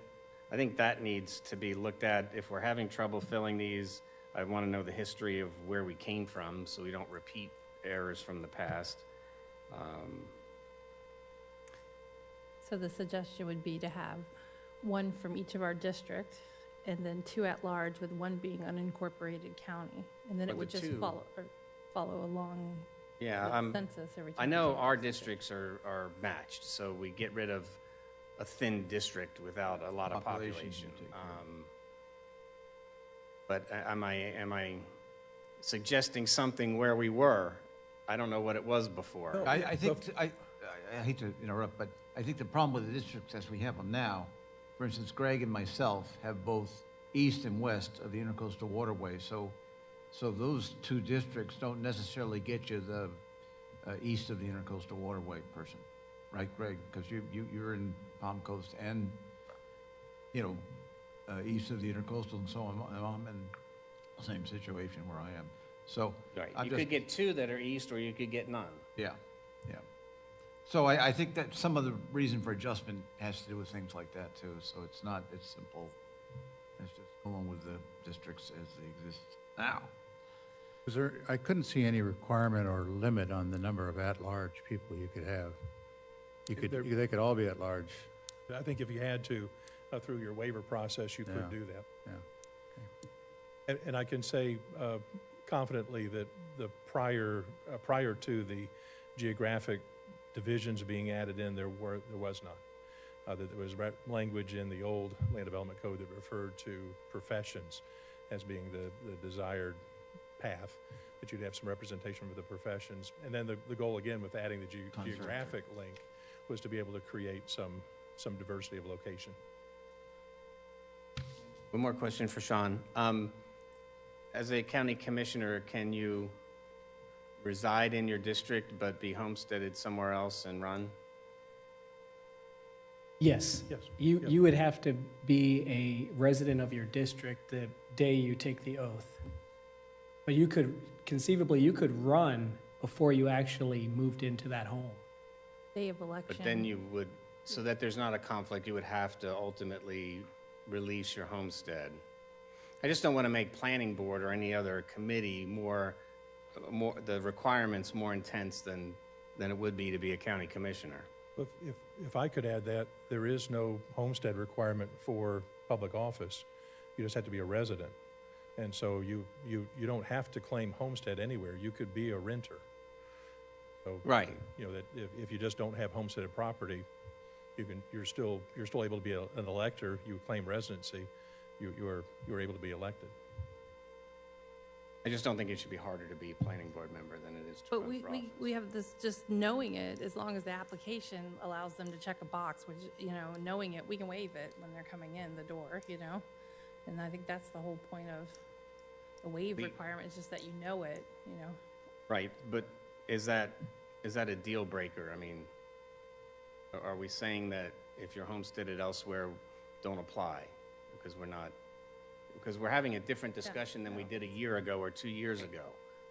I think that needs to be looked at. If we're having trouble filling these, I want to know the history of where we came from, so we don't repeat errors from the past. So the suggestion would be to have one from each of our district, and then two at large, with one being unincorporated county. And then Or it would the just two. follow along Yeah, the census every time. I we know change our the districts are matched, so we get rid of a thin district without a lot of Population population. you take care of. But am I suggesting something where we were? I don't know what it was before. I think, I hate to interrupt, but I think the problem with the districts as we have them now, for instance, Greg and myself have both east and west of the intercoastal waterway, so those two districts don't necessarily get you the east of the intercoastal waterway person, right, Greg? Because you're in Palm Coast and, east of the intercoastal, and so I'm in the same situation where I am. So Right, I'm you just- could get two that are east, or you could get none. yeah, yeah. So I think that some of the reason for adjustment has to do with things like that too. So it's not as simple as just going with the districts as they exist now. I couldn't see any requirement or limit on the number of at-large people you could have. They could all be at-large. I think if you had to, through your waiver process, you Yeah. could do that. Yeah. And I can say confidently that the prior to the geographic divisions being added in, there was none. That there was language in the old land development code that referred to professions as being the desired path, that you'd have some representation for the professions. And then the goal, again, with adding the geographic link was to be able to create some diversity of location. One more question for Sean. As a county commissioner, can you reside in your district but be homesteaded somewhere else and run? Yes. Yes. You would have to be a resident of your district the day you take the oath. But conceivably, you could run before you actually moved into that home. Day of election. But then you would, so that there's not a conflict, you would have to ultimately release your homestead. I just don't want to make planning board or any other committee more the requirements more intense than it would be to be a county commissioner. If I could add that, there is no homestead requirement for public office. You just have to be a resident. And so you don't have to claim homestead anywhere. You could be a renter. So, Right. that if you just don't have homesteaded property, you're still able to be an elector. You claim residency, you're able to be elected. I just don't think it should be harder to be a planning board member than it is to But run for office. we have this, just knowing it, as long as the application allows them to check a box, which, knowing it, we can waive it when they're coming in the door, And I think that's the whole point of the waive requirement, is just that you know it, Right, but is that a deal breaker? I mean, are we saying that if you're homesteaded elsewhere, don't apply? Because we're having a different discussion than we did a year ago or 2 years ago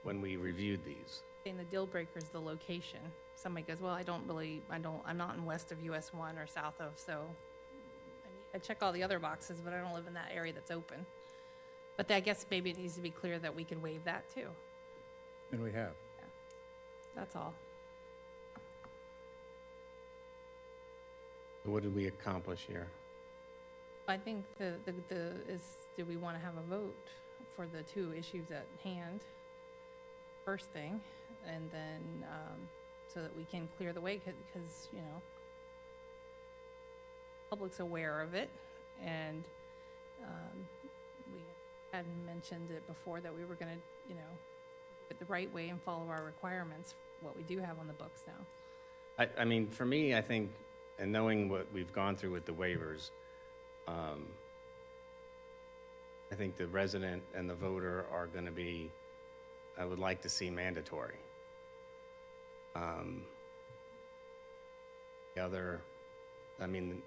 when we reviewed these. And the deal breaker is the location. Somebody goes, well, I'm not in west of US 1 or south of, so I check all the other boxes, but I don't live in that area that's open. But I guess maybe it needs to be clear that we can waive that too. And we have. That's all. What did we accomplish here? I think do we want to have a vote for the two issues at hand? First thing, and then, so that we can clear the way, because, public's aware of it, and, we had mentioned it before that we were gonna, do it the right way and follow our requirements, what we do have on the books now. I mean, for me, I think and knowing what we've gone through with the waivers, I think the resident and the voter are going to be, I would like to see mandatory. The other, I mean,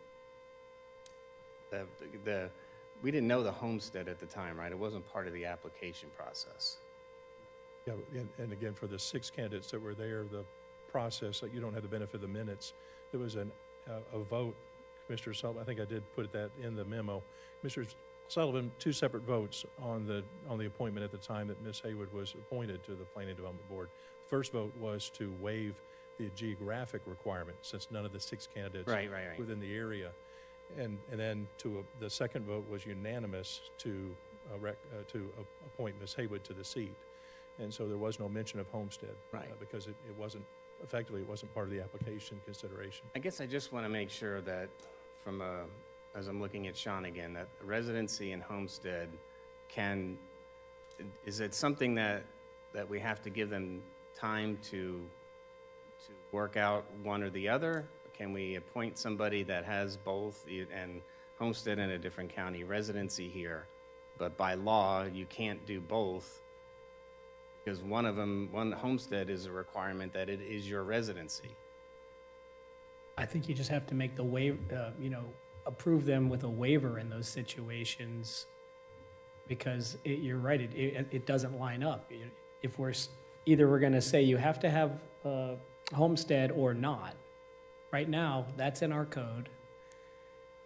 we didn't know the homestead at the time, right? It wasn't part of the application process. Yeah, and again, for the 6 candidates that were there, the process, like you don't have the benefit of the minutes, there was a vote, Commissioner Sullivan, I think I did put that in the memo. Commissioner Sullivan, 2 separate votes on the appointment at the time that Ms. Haywood was appointed to the Planning Development Board. The first vote was to waive the geographic requirement, since none of the 6 candidates Right. within the area. And then the second vote was unanimous to appoint Ms. Haywood to the seat. And so there was no mention of homestead. Right. Because it wasn't, effectively, it wasn't part of the application consideration. I guess I just want to make sure that as I'm looking at Sean again, that residency and homestead is it something that we have to give them time to work out one or the other? Can we appoint somebody that has both and homestead in a different county, residency here, but by law, you can't do both? Because one homestead is a requirement that it is your residency. I think you just have to make the approve them with a waiver in those situations, because you're right, it doesn't line up. If we're going to say you have to have homestead or not, right now, that's in our code.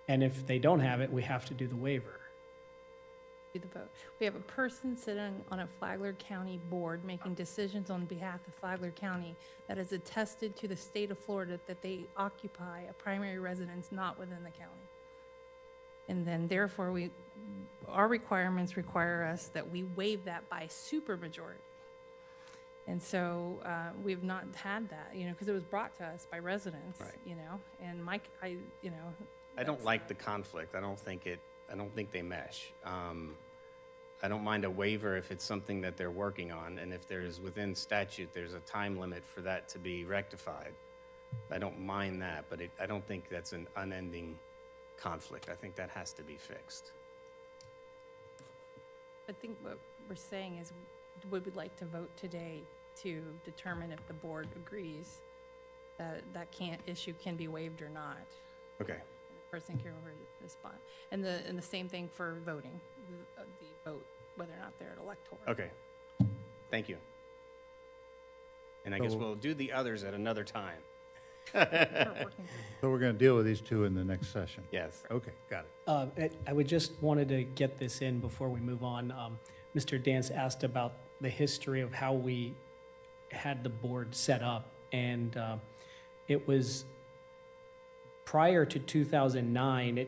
And if they don't have it, we have to do the waiver. Do the vote. We have a person sitting on a Flagler County board making decisions on behalf of Flagler County that is attested to the state of Florida that they occupy a primary residence not within the county. And then therefore, our requirements require us that we waive that by supermajority. And so we've not had that, because it was brought to us by residents, Right. and Mike, I don't like the conflict. I don't think they mesh. I don't mind a waiver if it's something that they're working on, and if there's within statute, there's a time limit for that to be rectified. I don't mind that, but I don't think that's an unending conflict. I think that has to be fixed. I think what we're saying is, would we like to vote today to determine if the board agrees that issue can be waived or not? Okay. The person can respond. And the same thing for voting, the vote, whether or not they're an elector. Okay. Thank you. And I guess So- we'll do the others at another time. We're working through. So we're going to deal with these 2 in the next session? Yes. Okay, got it. I would just wanted to get this in before we move on. Mr. Dance asked about the history of how we had the board set up, and it was prior to 2009.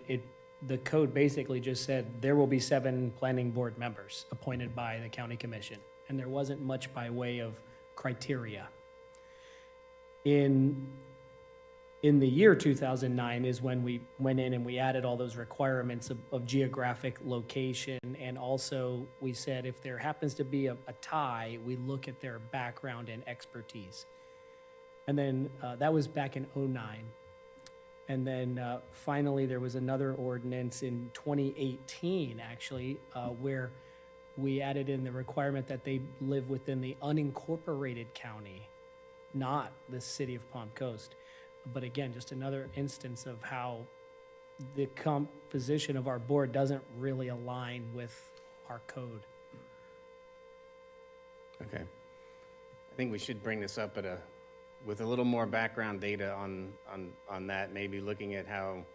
The code basically just said there will be 7 planning board members appointed by the county commission, and there wasn't much by way of criteria. In the year 2009 is when we went in and we added all those requirements of geographic location, and also we said if there happens to be a tie, we look at their background and expertise. And then that was back in '09. And then finally there was another ordinance in 2018 actually, where we added in the requirement that they live within the unincorporated county, not the city of Palm Coast. But again, just another instance of how the composition of our board doesn't really align with our code. Okay. I think we should bring this up with a little more background data on that, maybe looking at how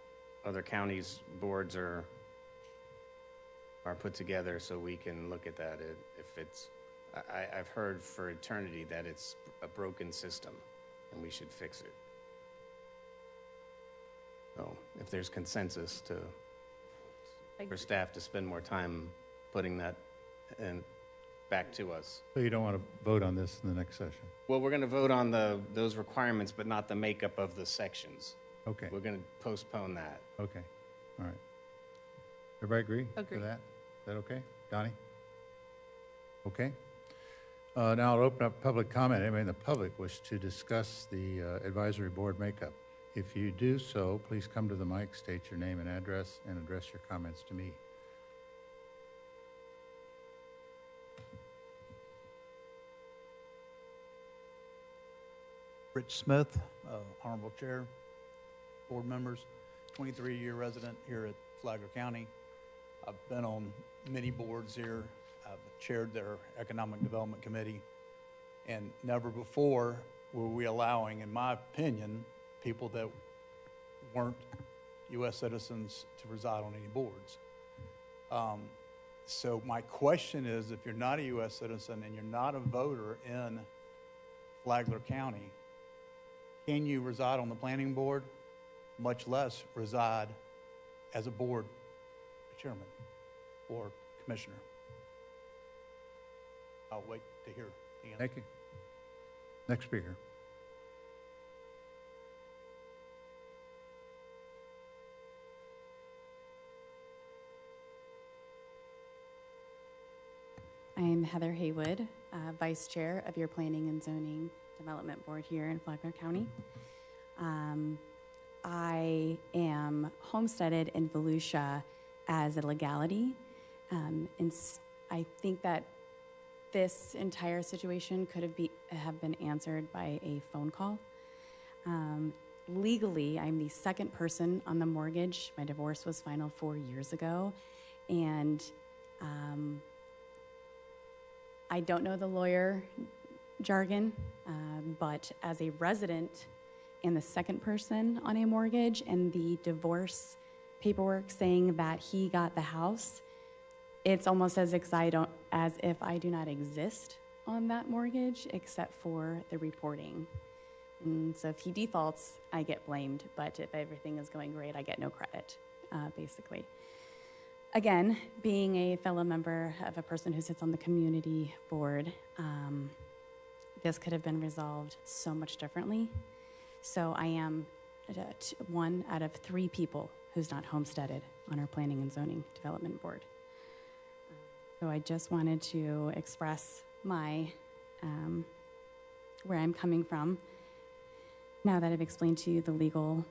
other counties' boards are put together, so we can look at that. I've heard for eternity that it's a broken system, and we should fix it. So if there's consensus for staff to spend more time putting that back to us. So you don't want to vote on this in the next session? Well, we're going to vote on those requirements, but not the makeup of the sections. Okay, We're going to postpone that. okay, all right. Everybody agree Agree. to that? Is that okay? Donnie? Okay. Now I'll open up public comment. Anybody in the public wish to discuss the advisory board makeup If you do so, please come to the mic, state your name and address, and address your comments to me. Rich Smith, Honorable Chair, board members, 23-year resident here at Flagler County. I've been on many boards here. I've chaired their Economic Development Committee, and never before were we allowing, in my opinion, people that weren't U.S. citizens to reside on any boards. So my question is, if you're not a U.S. citizen and you're not a voter in Flagler County, can you reside on the planning board, much less reside as a board chairman or commissioner? I'll wait to hear the answer. Thank you. Next speaker. I'm Heather Haywood, Vice Chair of your Planning and Zoning Development Board here in Flagler County. I am homesteaded in Volusia as a legality. I think that this entire situation could have been answered by a phone call. Legally, I'm the second person on the mortgage. My divorce was final 4 years ago, and I don't know the lawyer jargon, but as a resident and the second person on a mortgage and the divorce paperwork saying that he got the house, it's almost as if I do not exist on that mortgage except for the reporting. And so if he defaults, I get blamed, but if everything is going great, I get no credit, basically. Again, being a fellow member of a person who sits on the community board, this could have been resolved so much differently. So I am one out of 3 people who's not homesteaded on our Planning and Zoning Development Board. So I just wanted to express my, where I'm coming from, now that I've explained to you the legal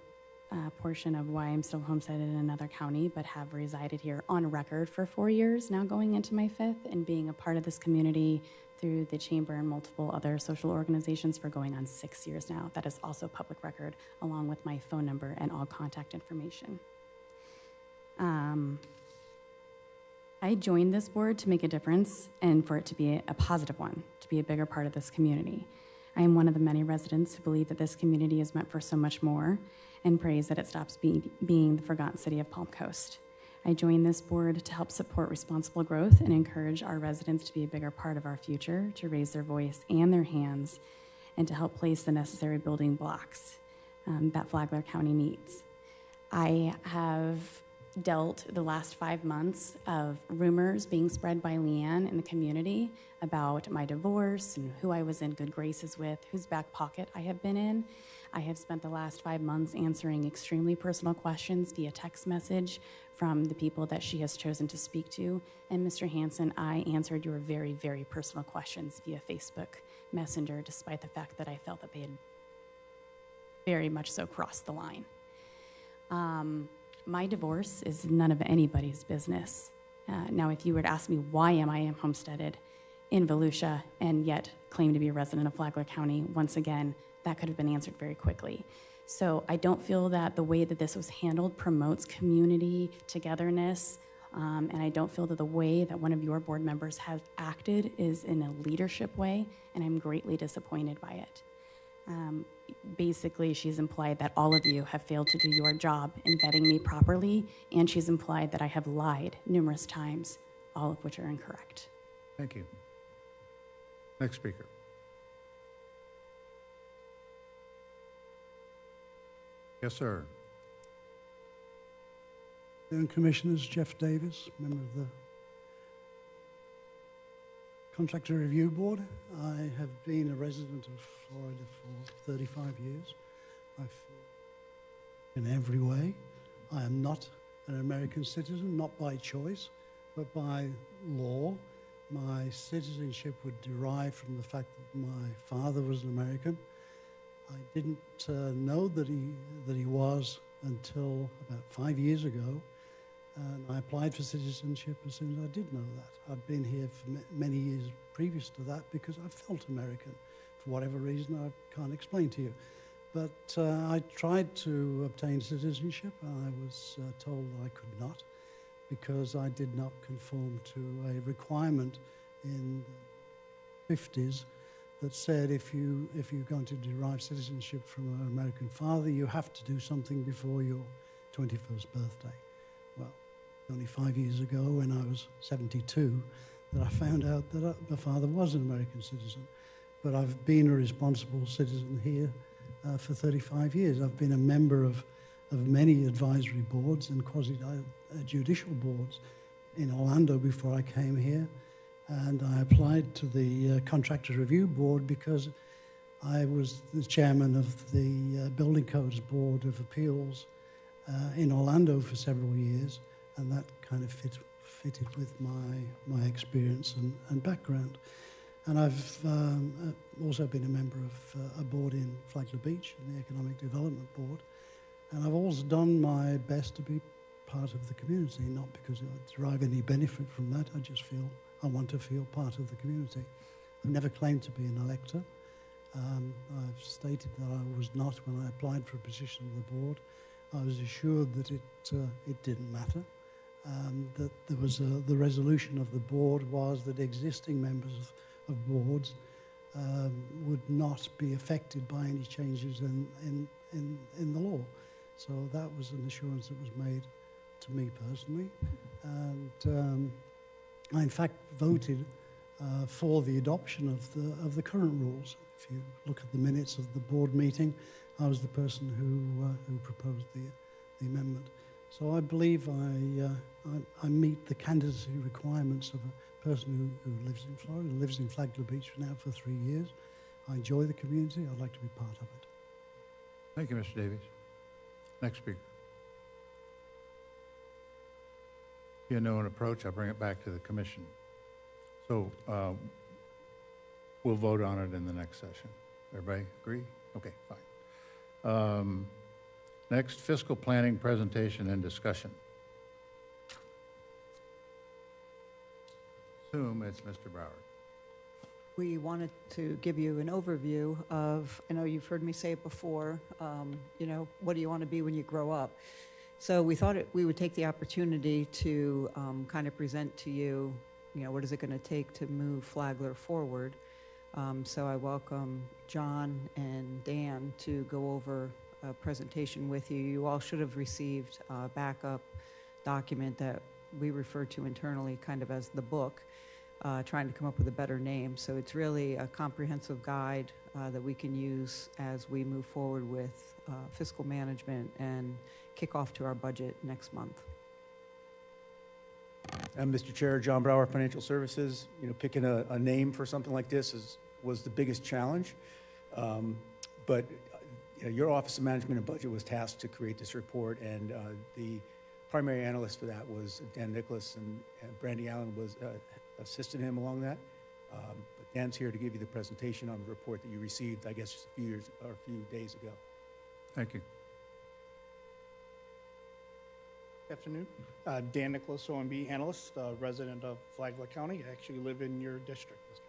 portion of why I'm still homesteaded in another county, but have resided here on record for 4 years, now going into my 5th, and being a part of this community through the Chamber and multiple other social organizations for going on 6 years now. That is also public record, along with my phone number and all contact information. I joined this board to make a difference and for it to be a positive one, to be a bigger part of this community. I am one of the many residents who believe that this community is meant for so much more and prays that it stops being the forgotten city of Palm Coast. I joined this board to help support responsible growth and encourage our residents to be a bigger part of our future, to raise their voice and their hands, and to help place the necessary building blocks that Flagler County needs. I have dealt the last 5 months of rumors being spread by Leanne in the community about my divorce and who I was in good graces with, whose back pocket I have been in. I have spent the last 5 months answering extremely personal questions via text message from the people that she has chosen to speak to. And Mr. Hanson, I answered your very, very personal questions via Facebook Messenger, despite the fact that I felt that they had very much so crossed the line. My divorce is none of anybody's business. Now, if you were to ask me why am I homesteaded in Volusia and yet claim to be a resident of Flagler County, once again, that could have been answered very quickly. So I don't feel that the way that this was handled promotes community togetherness, and I don't feel that the way that one of your board members has acted is in a leadership way, and I'm greatly disappointed by it. Basically, she's implied that all of you have failed to do your job in vetting me properly, and she's implied that I have lied numerous times, all of which are incorrect. Thank you. Next speaker. Yes, sir. Commissioners, Jeff Davis, member of the Contractor Review Board. I have been a resident of Florida for 35 years. In every way, I am not an American citizen, not by choice, but by law. My citizenship would derive from the fact that my father was an American. I didn't know that he was until about 5 years ago, and I applied for citizenship as soon as I did know that. I'd been here for many years previous to that because I felt American for whatever reason I can't explain to you. But I tried to obtain citizenship, and I was told I could not because I did not conform to a requirement in the 50s that said if you're going to derive citizenship from an American father, you have to do something before your 21st birthday. Well, only 5 years ago, when I was 72, that I found out that my father was an American citizen. But I've been a responsible citizen here for 35 years. I've been a member of many advisory boards and quasi-judicial boards in Orlando before I came here. And I applied to the Contractors Review Board because I was the chairman of the Building Codes Board of Appeals in Orlando for several years, and that kind of fitted with my experience and background. And I've also been a member of a board in Flagler Beach, in the Economic Development Board, and I've always done my best to be part of the community, not because I derive any benefit from that. I just feel I want to feel part of the community. I've never claimed to be an elector. I've stated that I was not when I applied for a position on the board. I was assured that it didn't matter, that there was the resolution of the board was that existing members of boards would not be affected by any changes in the law. So that was an assurance that was made to me personally. And I, in fact, voted for the adoption of the current rules. If you look at the minutes of the board meeting, I was the person who proposed the amendment. So I believe I meet the candidacy requirements of a person who lives in Florida, lives in Flagler Beach now for 3 years. I enjoy the community. I'd like to be part of it. Thank you, Mr. Davies. Next speaker. If you know an approach, I'll bring it back to the commission. So we'll vote on it in the next session. Everybody agree? Okay, fine. Next, fiscal planning presentation and discussion. Assume it's Mr. Broward. We wanted to give you an overview of, I know you've heard me say it before, what do you want to be when you grow up? So we thought we would take the opportunity to kind of present to you, what is it going to take to move Flagler forward? So I welcome John and Dan to go over a presentation with you. You all should have received a backup document that we refer to internally kind of as the book, trying to come up with a better name. So it's really a comprehensive guide that we can use as we move forward with fiscal management and kick off to our budget next month. Mr. Chair, John Brower, Financial Services. Picking a name for something like this was the biggest challenge. But your Office of Management and Budget was tasked to create this report, and the primary analyst for that was Dan Nicholas, and Brandy Allen was assisted him along that. But Dan's here to give you the presentation on the report that you received, I guess, just a few days ago. Thank you. Good afternoon. Dan Nicholas, OMB analyst, resident of Flagler County. I actually live in your district, Mr.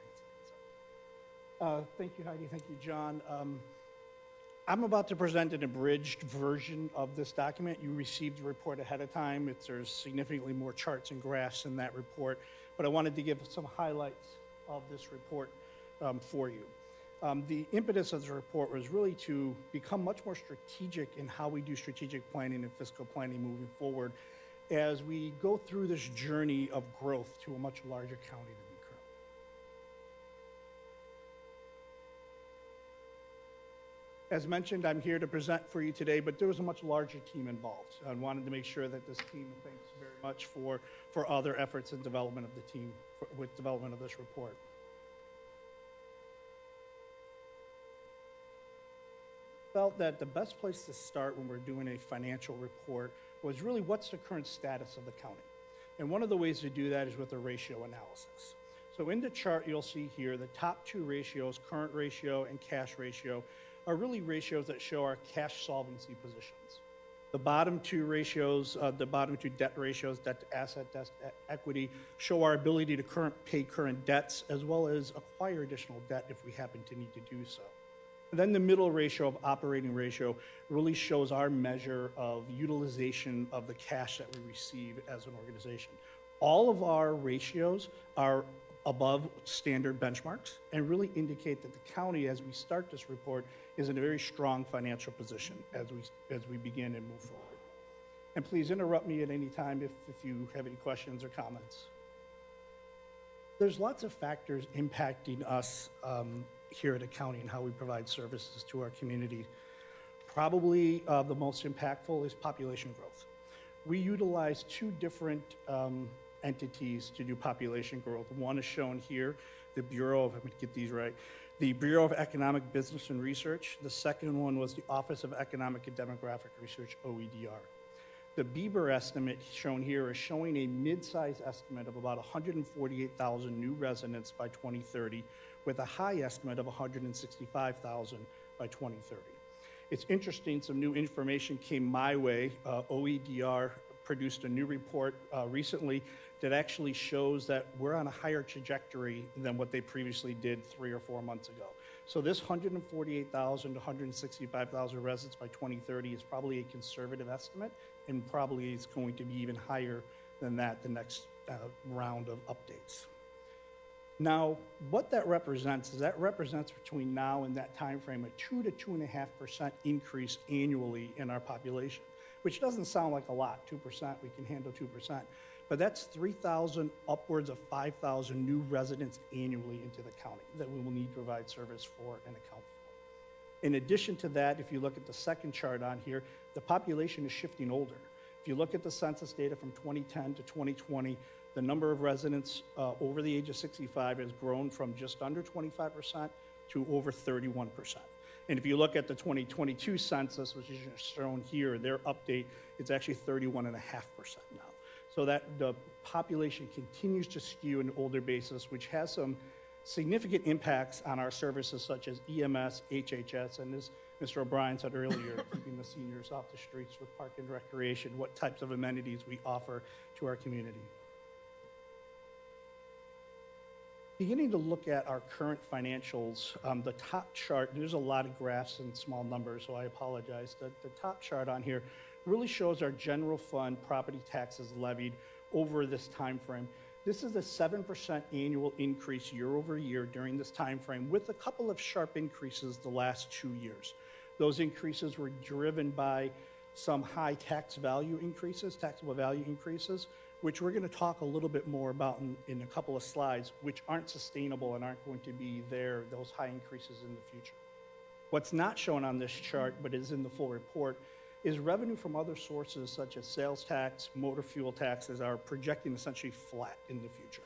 Hanson. Thank you, Heidi. Thank you, John. I'm about to present an abridged version of this document. You received the report ahead of time. There's significantly more charts and graphs in that report, but I wanted to give some highlights of this report for you. The impetus of the report was really to become much more strategic in how we do strategic planning and fiscal planning moving forward as we go through this journey of growth to a much larger county than we currently. As mentioned, I'm here to present for you today, but there was a much larger team involved. I wanted to make sure that this team, thanks very much for other efforts in development of the team, with development of this report. Felt that the best place to start when we're doing a financial report was really what's the current status of the county. And one of the ways to do that is with a ratio analysis. So in the chart you'll see here, the top two ratios, current ratio and cash ratio, are really ratios that show our cash solvency positions. The bottom two ratios, the bottom two debt ratios, debt to asset, debt to equity, show our ability to pay current debts as well as acquire additional debt if we happen to need to do so. And then the middle ratio of operating ratio really shows our measure of utilization of the cash that we receive as an organization. All of our ratios are above standard benchmarks and really indicate that the county, as we start this report, is in a very strong financial position as we begin and move forward. And please interrupt me at any time if you have any questions or comments. There's lots of factors impacting us here at the county and how we provide services to our community. Probably the most impactful is population growth. We utilize two different entities to do population growth. One is shown here, the Bureau of, let me get these right, the Bureau of Economic Business and Research. The second one was the Office of Economic and Demographic Research, OEDR. The Bieber estimate shown here is showing a mid-size estimate of about 148,000 new residents by 2030, with a high estimate of 165,000 by 2030. It's interesting, some new information came my way. OEDR produced a new report recently that actually shows that we're on a higher trajectory than what they previously did 3 or 4 months ago. So this 148,000 to 165,000 residents by 2030 is probably a conservative estimate, and probably is going to be even higher than that the next round of updates. Now, what that represents is that represents between now and that time frame a 2 to 2.5% increase annually in our population, which doesn't sound like a lot. 2%, we can handle 2%. But that's 3,000, upwards of 5,000 new residents annually into the county that we will need to provide service for and account for. In addition to that, if you look at the second chart on here, the population is shifting older. If you look at the census data from 2010 to 2020, the number of residents over the age of 65 has grown from just under 25% to over 31%. And if you look at the 2022 census, which is shown here, their update, it's actually 31.5% now. So that the population continues to skew an older basis, which has some significant impacts on our services such as EMS, HHS, and as Mr. O'Brien said earlier, keeping the seniors off the streets with park and recreation, what types of amenities we offer to our community. Beginning to look at our current financials, the top chart, there's a lot of graphs and small numbers, so I apologize. The top chart on here really shows our general fund property taxes levied over this time frame. This is a 7% annual increase year over year during this time frame, with a couple of sharp increases the last 2 years. Those increases were driven by some high tax value increases, taxable value increases, which we're going to talk a little bit more about in a couple of slides, which aren't sustainable and aren't going to be there, those high increases in the future. What's not shown on this chart, but is in the full report, is revenue from other sources such as sales tax, motor fuel taxes are projecting essentially flat in the future.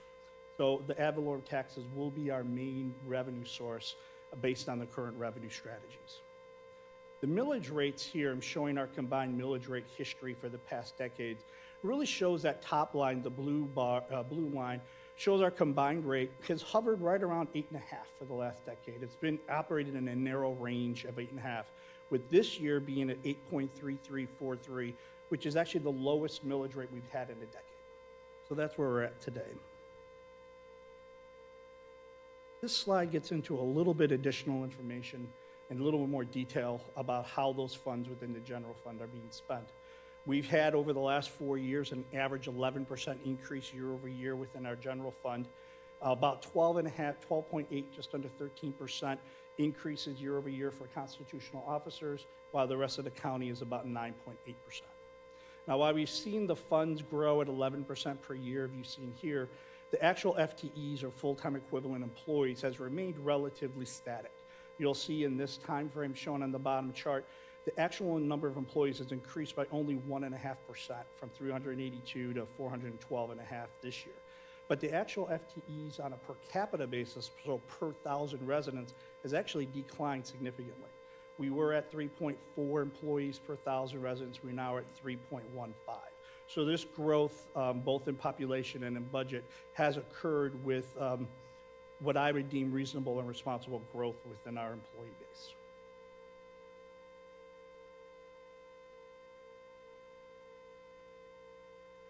So the ad valorem taxes will be our main revenue source based on the current revenue strategies. The millage rates here, I'm showing our combined millage rate history for the past decades, really shows that top line, the blue line, shows our combined rate has hovered right around 8.5 for the last decade. It's been operated in a narrow range of 8.5, with this year being at 8.3343, which is actually the lowest millage rate we've had in a decade. So that's where we're at today. This slide gets into a little bit additional information and a little bit more detail about how those funds within the general fund are being spent. We've had over the last 4 years an average 11% increase year over year within our general fund, about 12.8, just under 13% increases year over year for constitutional officers, while the rest of the county is about 9.8%. Now, while we've seen the funds grow at 11% per year, you've seen here, the actual FTEs or full-time equivalent employees has remained relatively static. You'll see in this time frame shown on the bottom chart, the actual number of employees has increased by only 1.5% from 382 to 412.5 this year. But the actual FTEs on a per capita basis, so per 1,000 residents, has actually declined significantly. We were at 3.4 employees per 1,000 residents. We're now at 3.15. So this growth, both in population and in budget, has occurred with what I would deem reasonable and responsible growth within our employee base.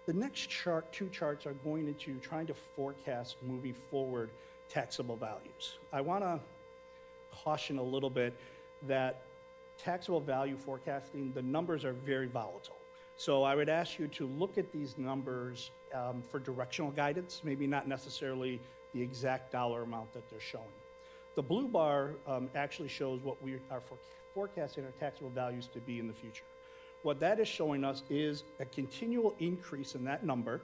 The next chart, two charts, are going into trying to forecast moving forward taxable values. I want to caution a little bit that taxable value forecasting, the numbers are very volatile. So I would ask you to look at these numbers for directional guidance, maybe not necessarily the exact dollar amount that they're showing. The blue bar actually shows what we are forecasting our taxable values to be in the future. What that is showing us is a continual increase in that number,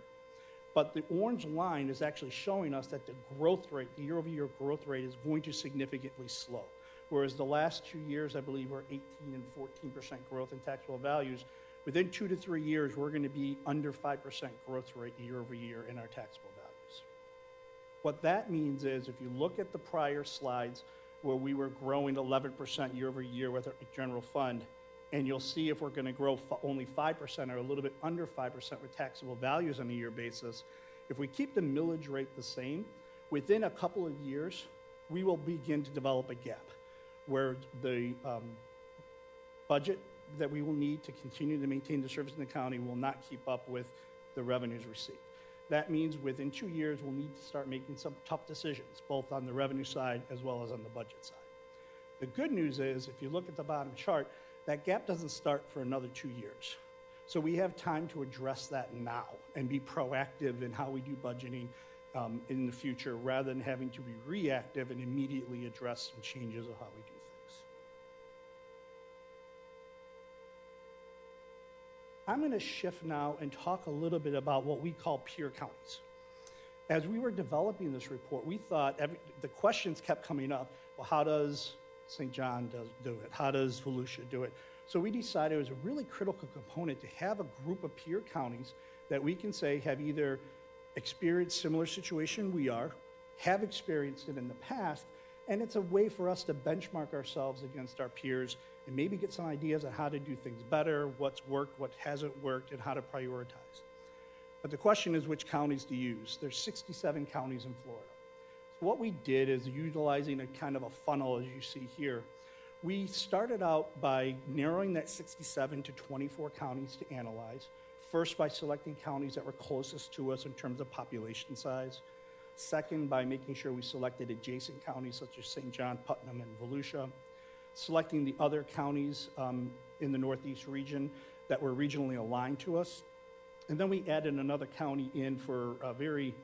but the orange line is actually showing us that the growth rate, the year-over-year growth rate, is going to significantly slow. Whereas the last 2 years, I believe, were 18 and 14% growth in taxable values. Within 2 to 3 years, we're going to be under 5% growth rate year over year in our taxable values. What that means is, if you look at the prior slides where we were growing 11% year over year with our general fund, and you'll see if we're going to grow only 5% or a little bit under 5% with taxable values on a year basis, if we keep the millage rate the same, within a couple of years, we will begin to develop a gap where the budget that we will need to continue to maintain the service in the county will not keep up with the revenues received. That means within 2 years, we'll need to start making some tough decisions, both on the revenue side as well as on the budget side. The good news is, if you look at the bottom chart, that gap doesn't start for another 2 years. So we have time to address that now and be proactive in how we do budgeting in the future, rather than having to be reactive and immediately address some changes of how we do things. I'm going to shift now and talk a little bit about what we call peer counties. As we were developing this report, we thought the questions kept coming up. Well, how does St. John do it? How does Volusia do it? So we decided it was a really critical component to have a group of peer counties that we can say have either experienced similar situation we are, have experienced it in the past, and it's a way for us to benchmark ourselves against our peers and maybe get some ideas on how to do things better, what's worked, what hasn't worked, and how to prioritize. But the question is, which counties to use? There's 67 counties in Florida. So what we did is, utilizing a kind of a funnel, as you see here, we started out by narrowing that 67 to 24 counties to analyze. First, by selecting counties that were closest to us in terms of population size. Second, by making sure we selected adjacent counties such as St. John, Putnam, and Volusia. Selecting the other counties in the Northeast region that were regionally aligned to us. And then we added another county in for a very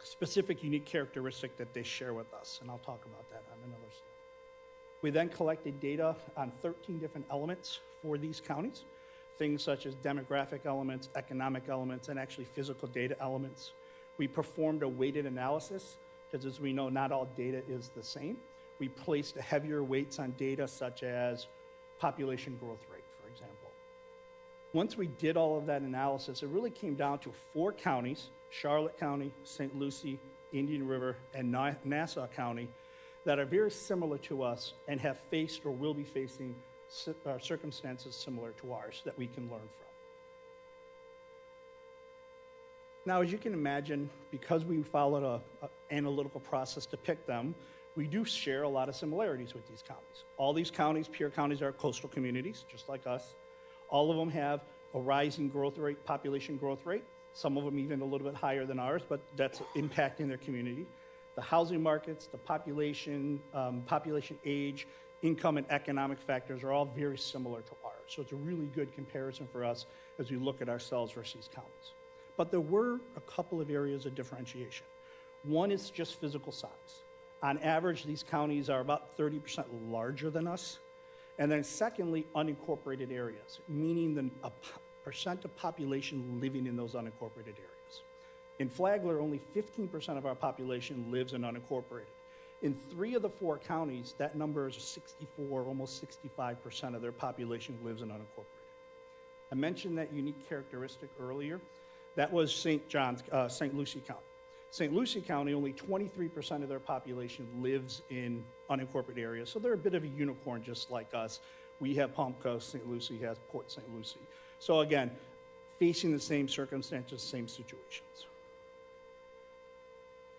specific, unique characteristic that they share with us. And I'll talk about that on another slide. We then collected data on 13 different elements for these counties. Things such as demographic elements, economic elements, and actually physical data elements. We performed a weighted analysis, because as we know, not all data is the same. We placed heavier weights on data such as population growth rate, for example. Once we did all of that analysis, it really came down to 4 counties, Charlotte County, St. Lucie, Indian River, and Nassau County, that are very similar to us and have faced or will be facing circumstances similar to ours that we can learn from. Now, as you can imagine, because we followed an analytical process to pick them, we do share a lot of similarities with these counties. All these counties, peer counties, are coastal communities, just like us. All of them have a rising growth rate, population growth rate, some of them even a little bit higher than ours, but that's impacting their community. The housing markets, the population, population age, income, and economic factors are all very similar to ours. So it's a really good comparison for us as we look at ourselves versus these counties. But there were a couple of areas of differentiation. One is just physical size. On average, these counties are about 30% larger than us. And then secondly, unincorporated areas, meaning a percent of population living in those unincorporated areas. In Flagler, only 15% of our population lives in unincorporated. In 3 of the 4 counties, that number is 64, almost 65% of their population lives in unincorporated. I mentioned that unique characteristic earlier. That was St. Lucie County. St. Lucie County, only 23% of their population lives in unincorporated areas, so they're a bit of a unicorn just like us. We have Palm Coast, St. Lucie has Port St. Lucie. So again, facing the same circumstances, same situations.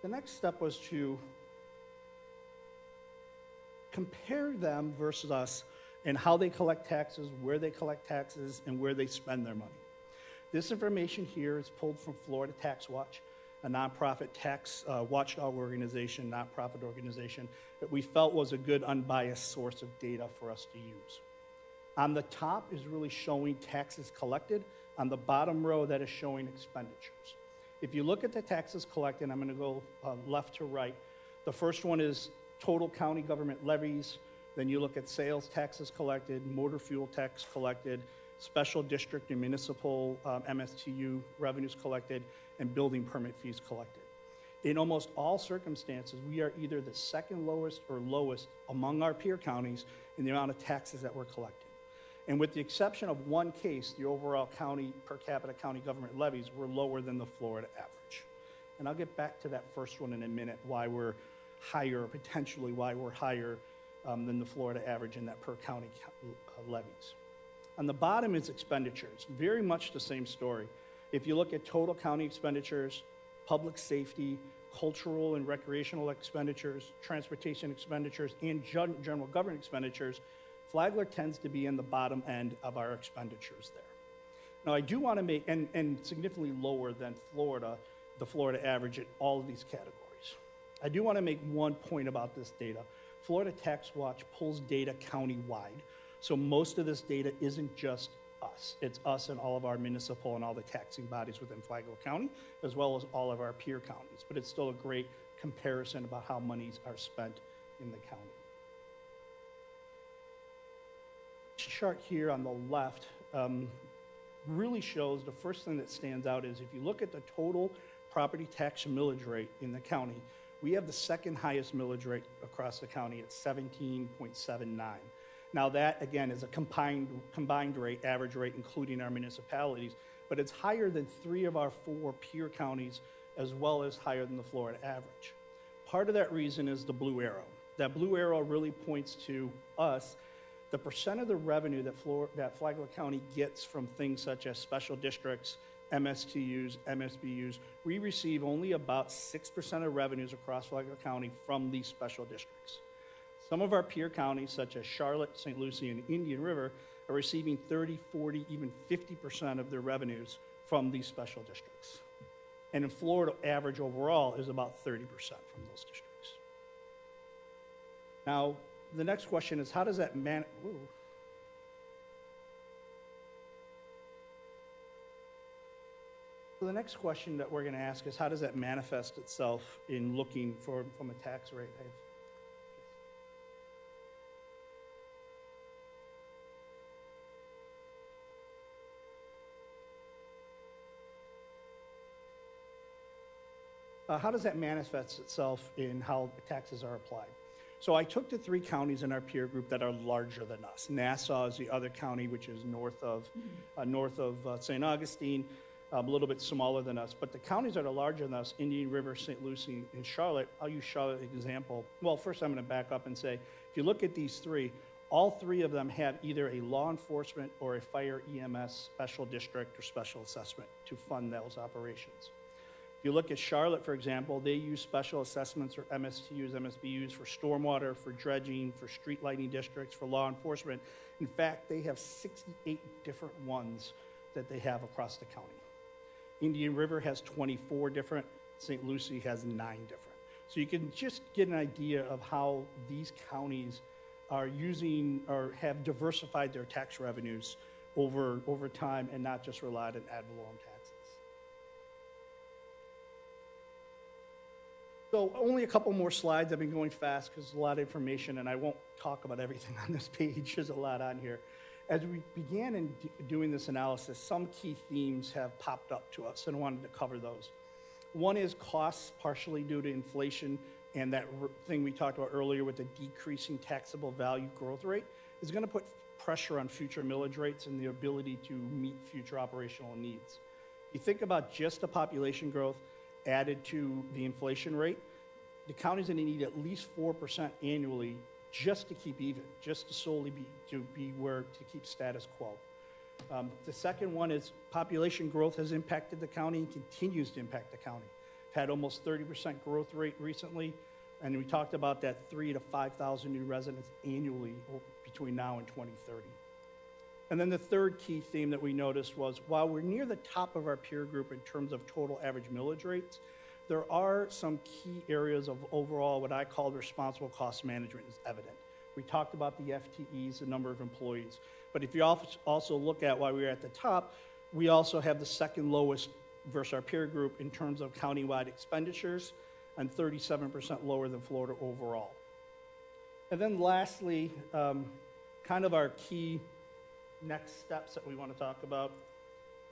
The next step was to compare them versus us and how they collect taxes, where they collect taxes, and where they spend their money. This information here is pulled from Florida Tax Watch, a nonprofit tax watchdog organization, nonprofit organization that we felt was a good unbiased source of data for us to use. On the top is really showing taxes collected. On the bottom row, that is showing expenditures. If you look at the taxes collected, I'm going to go left to right. The first one is total county government levies. Then you look at sales taxes collected, motor fuel tax collected, special district and municipal MSTU revenues collected, and building permit fees collected. In almost all circumstances, we are either the second lowest or lowest among our peer counties in the amount of taxes that we're collecting. And with the exception of one case, the overall county per capita county government levies were lower than the Florida average. And I'll get back to that first one in a minute, why we're higher, potentially why we're higher than the Florida average in that per county levies. On the bottom is expenditures, very much the same story. If you look at total county expenditures, public safety, cultural and recreational expenditures, transportation expenditures, and general government expenditures, Flagler tends to be in the bottom end of our expenditures there. Now, I do want to make, and significantly lower than Florida, the Florida average in all of these categories. I do want to make one point about this data. Florida Tax Watch pulls data county-wide, so most of this data isn't just us. It's us and all of our municipal and all the taxing bodies within Flagler County, as well as all of our peer counties, but it's still a great comparison about how monies are spent in the county. This chart here on the left really shows, the first thing that stands out is if you look at the total property tax millage rate in the county, we have the second highest millage rate across the county at 17.79. Now that, again, is a combined rate, average rate, including our municipalities, but it's higher than 3 of our 4 peer counties, as well as higher than the Florida average. Part of that reason is the blue arrow. That blue arrow really points to us, the percent of the revenue that Flagler County gets from things such as special districts, MSTUs, MSBUs. We receive only about 6% of revenues across Flagler County from these special districts. Some of our peer counties, such as Charlotte, St. Lucie, and Indian River, are receiving 30, 40, even 50% of their revenues from these special districts. And in Florida, average overall is about 30% from those districts. Now, the next question is, how does that So the next question that we're going to ask is, how does that manifest itself in looking from a tax rate? How does that manifest itself in how taxes are applied? So I took the 3 counties in our peer group that are larger than us. Nassau is the other county, which is north of St. Augustine, a little bit smaller than us. But the counties that are larger than us, Indian River, St. Lucie, and Charlotte, I'll use Charlotte as an example. Well, first I'm going to back up and say, if you look at these 3, all 3 of them have either a law enforcement or a fire EMS special district or special assessment to fund those operations. If you look at Charlotte, for example, they use special assessments or MSTUs, MSBUs for stormwater, for dredging, for street lighting districts, for law enforcement. In fact, they have 68 different ones that they have across the county. Indian River has 24 different, St. Lucie has 9 different. So you can just get an idea of how these counties are using or have diversified their tax revenues over time and not just relied on ad valorem taxes. So only a couple more slides. I've been going fast because there's a lot of information and I won't talk about everything on this page. There's a lot on here. As we began in doing this analysis, some key themes have popped up to us and I wanted to cover those. One is costs partially due to inflation and that thing we talked about earlier with the decreasing taxable value growth rate is going to put pressure on future millage rates and the ability to meet future operational needs. You think about just the population growth added to the inflation rate, the county's going to need at least 4% annually just to keep even, just to solely be where to keep status quo. The second one is population growth has impacted the county and continues to impact the county. Had almost 30% growth rate recently, and we talked about that 3,000 to 5,000 new residents annually between now and 2030. And then the third key theme that we noticed was, while we're near the top of our peer group in terms of total average millage rates, there are some key areas of overall what I call responsible cost management is evident. We talked about the FTEs, the number of employees. But if you also look at why we're at the top, we also have the second lowest versus our peer group in terms of countywide expenditures, and 37% lower than Florida overall. And then lastly, kind of our key next steps that we want to talk about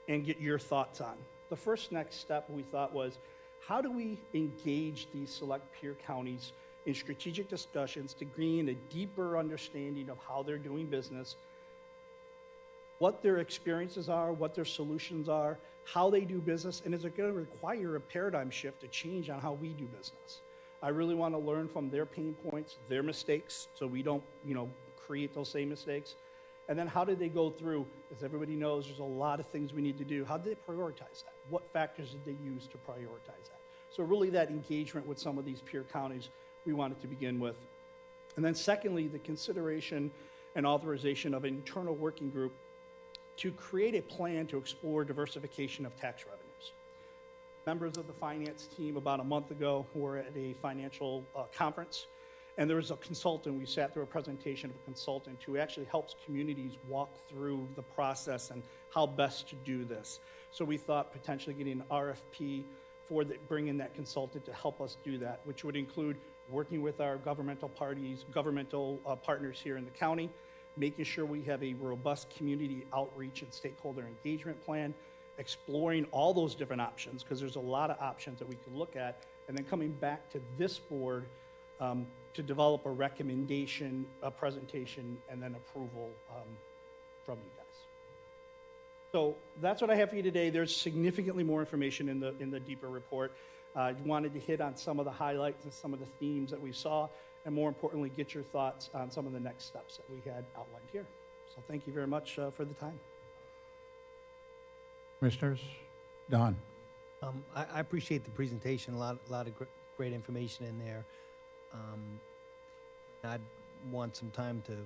and get your thoughts on. The first next step we thought was, how do we engage these select peer counties in strategic discussions to gain a deeper understanding of how they're doing business, what their experiences are, what their solutions are, how they do business, and is it going to require a paradigm shift, a change on how we do business? I really want to learn from their pain points, their mistakes, so we don't, create those same mistakes. And then how did they go through? As everybody knows, there's a lot of things we need to do. How did they prioritize that? What factors did they use to prioritize that? So really that engagement with some of these peer counties we wanted to begin with. And then secondly, the consideration and authorization of an internal working group to create a plan to explore diversification of tax revenues. Members of the finance team about a month ago were at a financial conference, and there was a consultant. We sat through a presentation of a consultant who actually helps communities walk through the process and how best to do this. So we thought potentially getting an RFP for bringing that consultant to help us do that, which would include working with our governmental partners here in the county, making sure we have a robust community outreach and stakeholder engagement plan, exploring all those different options, because there's a lot of options that we could look at, and then coming back to this board to develop a recommendation, a presentation, and then approval from you guys. So that's what I have for you today. There's significantly more information in the deeper report. I wanted to hit on some of the highlights and some of the themes that we saw, and more importantly, get your thoughts on some of the next steps that we had outlined here. So thank you very much for the time. Commissioners, Don. I appreciate the presentation, a lot of great information in there. I'd want some time to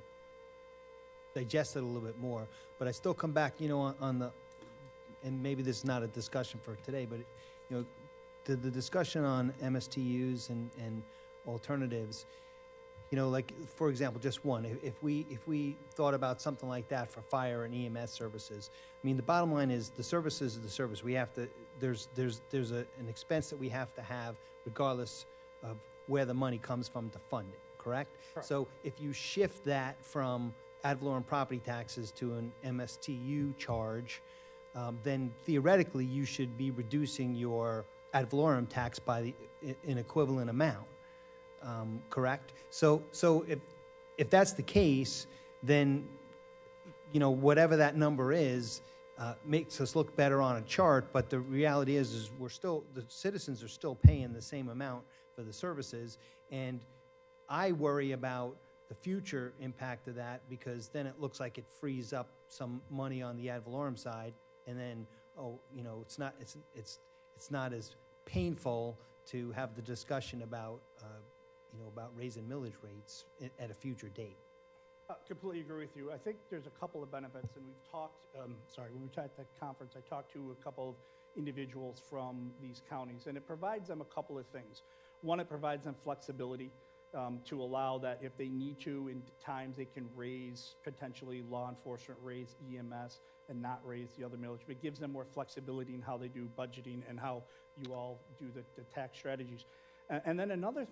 digest it a little bit more, but I still come back, on the, and maybe this is not a discussion for today, but, the discussion on MSTUs and alternatives, like, for example, just one, if we thought about something like that for fire and EMS services, I mean, the bottom line is the services is the service. We have to, there's an expense that we have to have regardless of where the money comes from to fund it, correct? So if you shift that from ad valorem property taxes to an MSTU charge, then theoretically you should be reducing your ad valorem tax by an equivalent amount, correct? So if that's the case, then whatever that number is makes us look better on a chart. But the reality is the citizens are still paying the same amount for the services, and I worry about the future impact of that, because then it looks like it frees up some money on the ad valorem side, and then it's not as painful to have the discussion about about raising millage rates at a future date. Completely agree with you. I think there's a couple of benefits, and we've talked, when we were at the conference, I talked to a couple of individuals from these counties, and it provides them a couple of things. One, it provides them flexibility to allow that if they need to, in times they can raise, potentially law enforcement, raise EMS, and not raise the other millage. But it gives them more flexibility in how they do budgeting and how you all do the tax strategies. And then another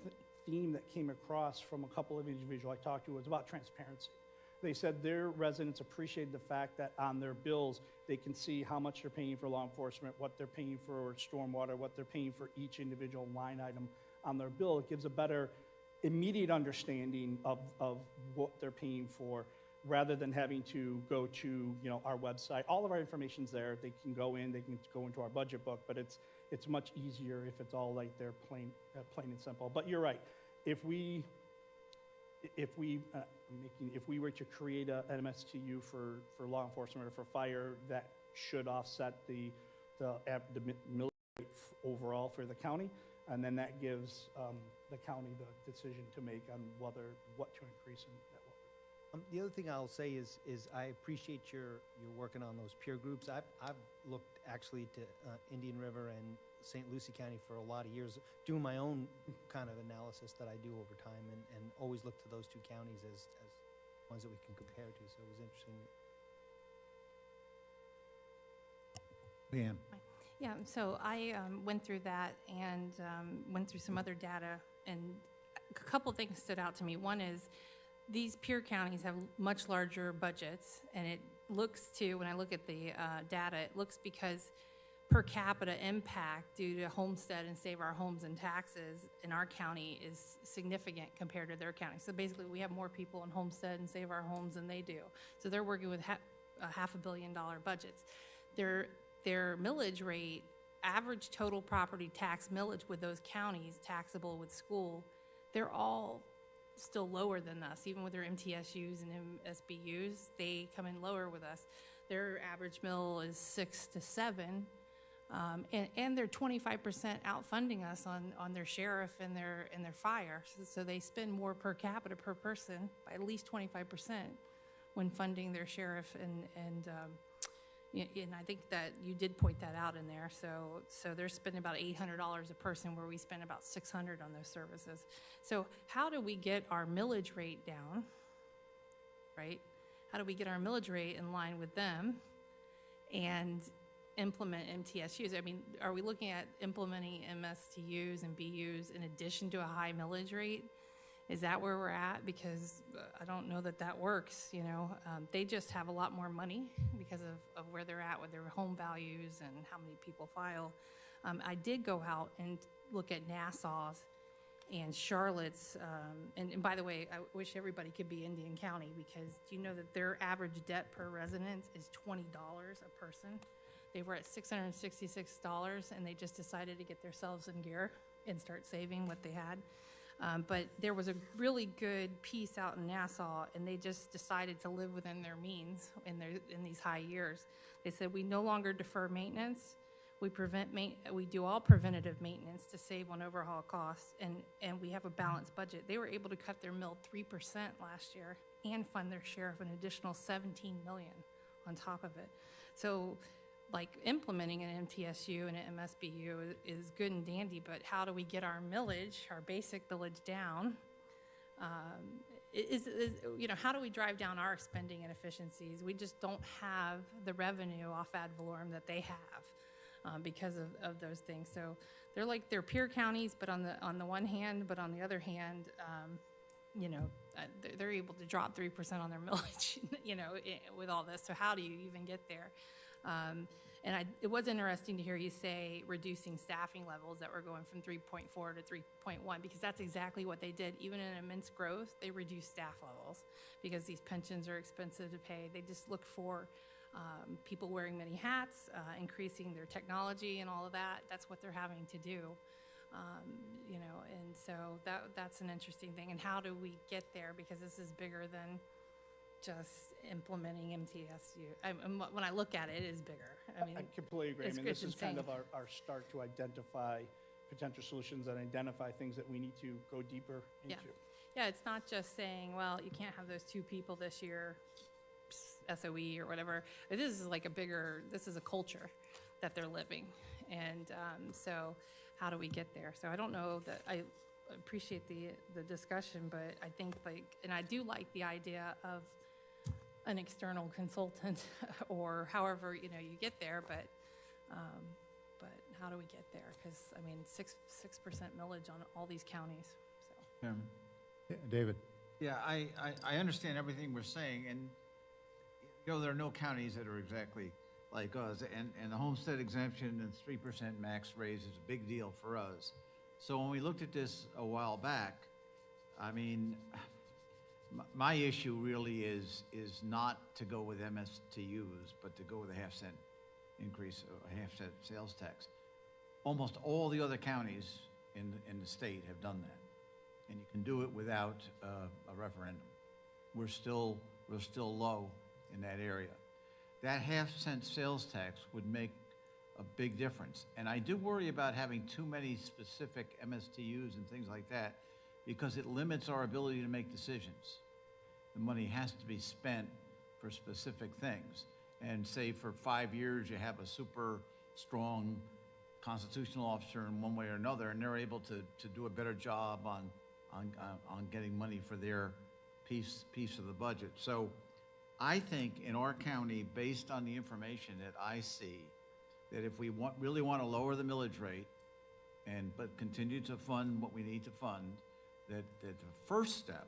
theme that came across from a couple of individuals I talked to was about transparency. They said their residents appreciated the fact that on their bills, they can see how much they're paying for law enforcement, what they're paying for stormwater, what they're paying for each individual line item on their bill. It gives a better immediate understanding of what they're paying for, rather than having to go to our website. All of our information's there. They can go into our budget book, but it's much easier if it's all like they're plain and simple. But you're right. If we were to create an MSTU for law enforcement or for fire, that should offset the millage rate overall for the county, and then that gives the county the decision to make on what to increase and at what. The other thing I'll say is I appreciate your working on those peer groups. I've looked actually to Indian River and St. Lucie County for a lot of years, doing my own kind of analysis that I do over time, and always look to those two counties as ones that we can compare to. So it was interesting. Leanne. Yeah, so I went through that and went through some other data, and a couple things stood out to me. One is these peer counties have much larger budgets, and it looks to, when I look at the data, it looks because per capita impact due to homestead and Save Our Homes and taxes in our county is significant compared to their county. So basically, we have more people in homestead and Save Our Homes than they do. So they're working with $500 million budgets. Their millage rate, average total property tax millage with those counties taxable with school, they're all still lower than us. Even with their MTSUs and MSBUs, they come in lower with us. Their average mill is 6 to 7. And they're 25% outfunding us on their sheriff and their fire. So they spend more per capita per person by at least 25% when funding their sheriff and I think that you did point that out in there. So they're spending about $800 a person, where we spend about $600 on those services. So how do we get our millage rate down, right? How do we get our millage rate in line with them and implement MTSUs? I mean, are we looking at implementing MSTUs and BUs in addition to a high millage rate? Is that where we're at? Because I don't know that works, you know. They just have a lot more money because of where they're at with their home values and how many people file. I did go out and look at Nassau's and Charlotte's, and by the way, I wish everybody could be Indian County, because do you know that their average debt per resident is $20 a person? They were at $666, and they just decided to get themselves in gear and start saving what they had. But there was a really good piece out in Nassau, and they just decided to live within their means in these high years. They said, we no longer defer maintenance. We do all preventative maintenance to save on overhaul costs, and we have a balanced budget. They were able to cut their mill 3% last year and fund their sheriff an additional $17 million on top of it. So, like, implementing an MTSU and an MSBU is good and dandy, but how do we get our millage, our basic millage, down? How do we drive down our spending and efficiencies? We just don't have the revenue off ad valorem that they have because of those things. So they're peer counties, but on the one hand, but on the other hand, they're able to drop 3% on their millage, with all this. So how do you even get there? It was interesting to hear you say reducing staffing levels, that we're going from 3.4 to 3.1, because that's exactly what they did. Even in immense growth, they reduced staff levels because these pensions are expensive to pay. They just look for people wearing many hats, increasing their technology and all of that. That's what they're having to do. And so that's an interesting thing. And how do we get there? Because this is bigger than just implementing MTSU. When I look at it, it is bigger. I completely agree. This is kind of our start to identify potential solutions and identify things that we need to go deeper into. Yeah, it's not just saying, well, you can't have those 2 people this year, SOE or whatever. This is a culture that they're living. And so how do we get there? So I don't know that I appreciate the discussion, but I think and I do like the idea of an external consultant or however, you get there, but how do we get there? Because, 6% millage on all these counties, so. Yeah, David. Yeah, I understand everything we're saying, and there are no counties that are exactly like us, and the homestead exemption and 3% max raise is a big deal for us. So when we looked at this a while back, my issue really is not to go with MSTUs, but to go with a half-cent increase, a half-cent sales tax. Almost all the other counties in the state have done that, and you can do it without a referendum. We're still low in that area. That half-cent sales tax would make a big difference. And I do worry about having too many specific MSTUs and things like that, because it limits our ability to make decisions. the money has to be spent for specific things. And say for 5 years, you have a super strong constitutional officer in one way or another, and they're able to do a better job on getting money for their piece of the budget. So I think in our county, based on the information that I see, that if we really want to lower the millage rate but continue to fund what we need to fund, that the first step,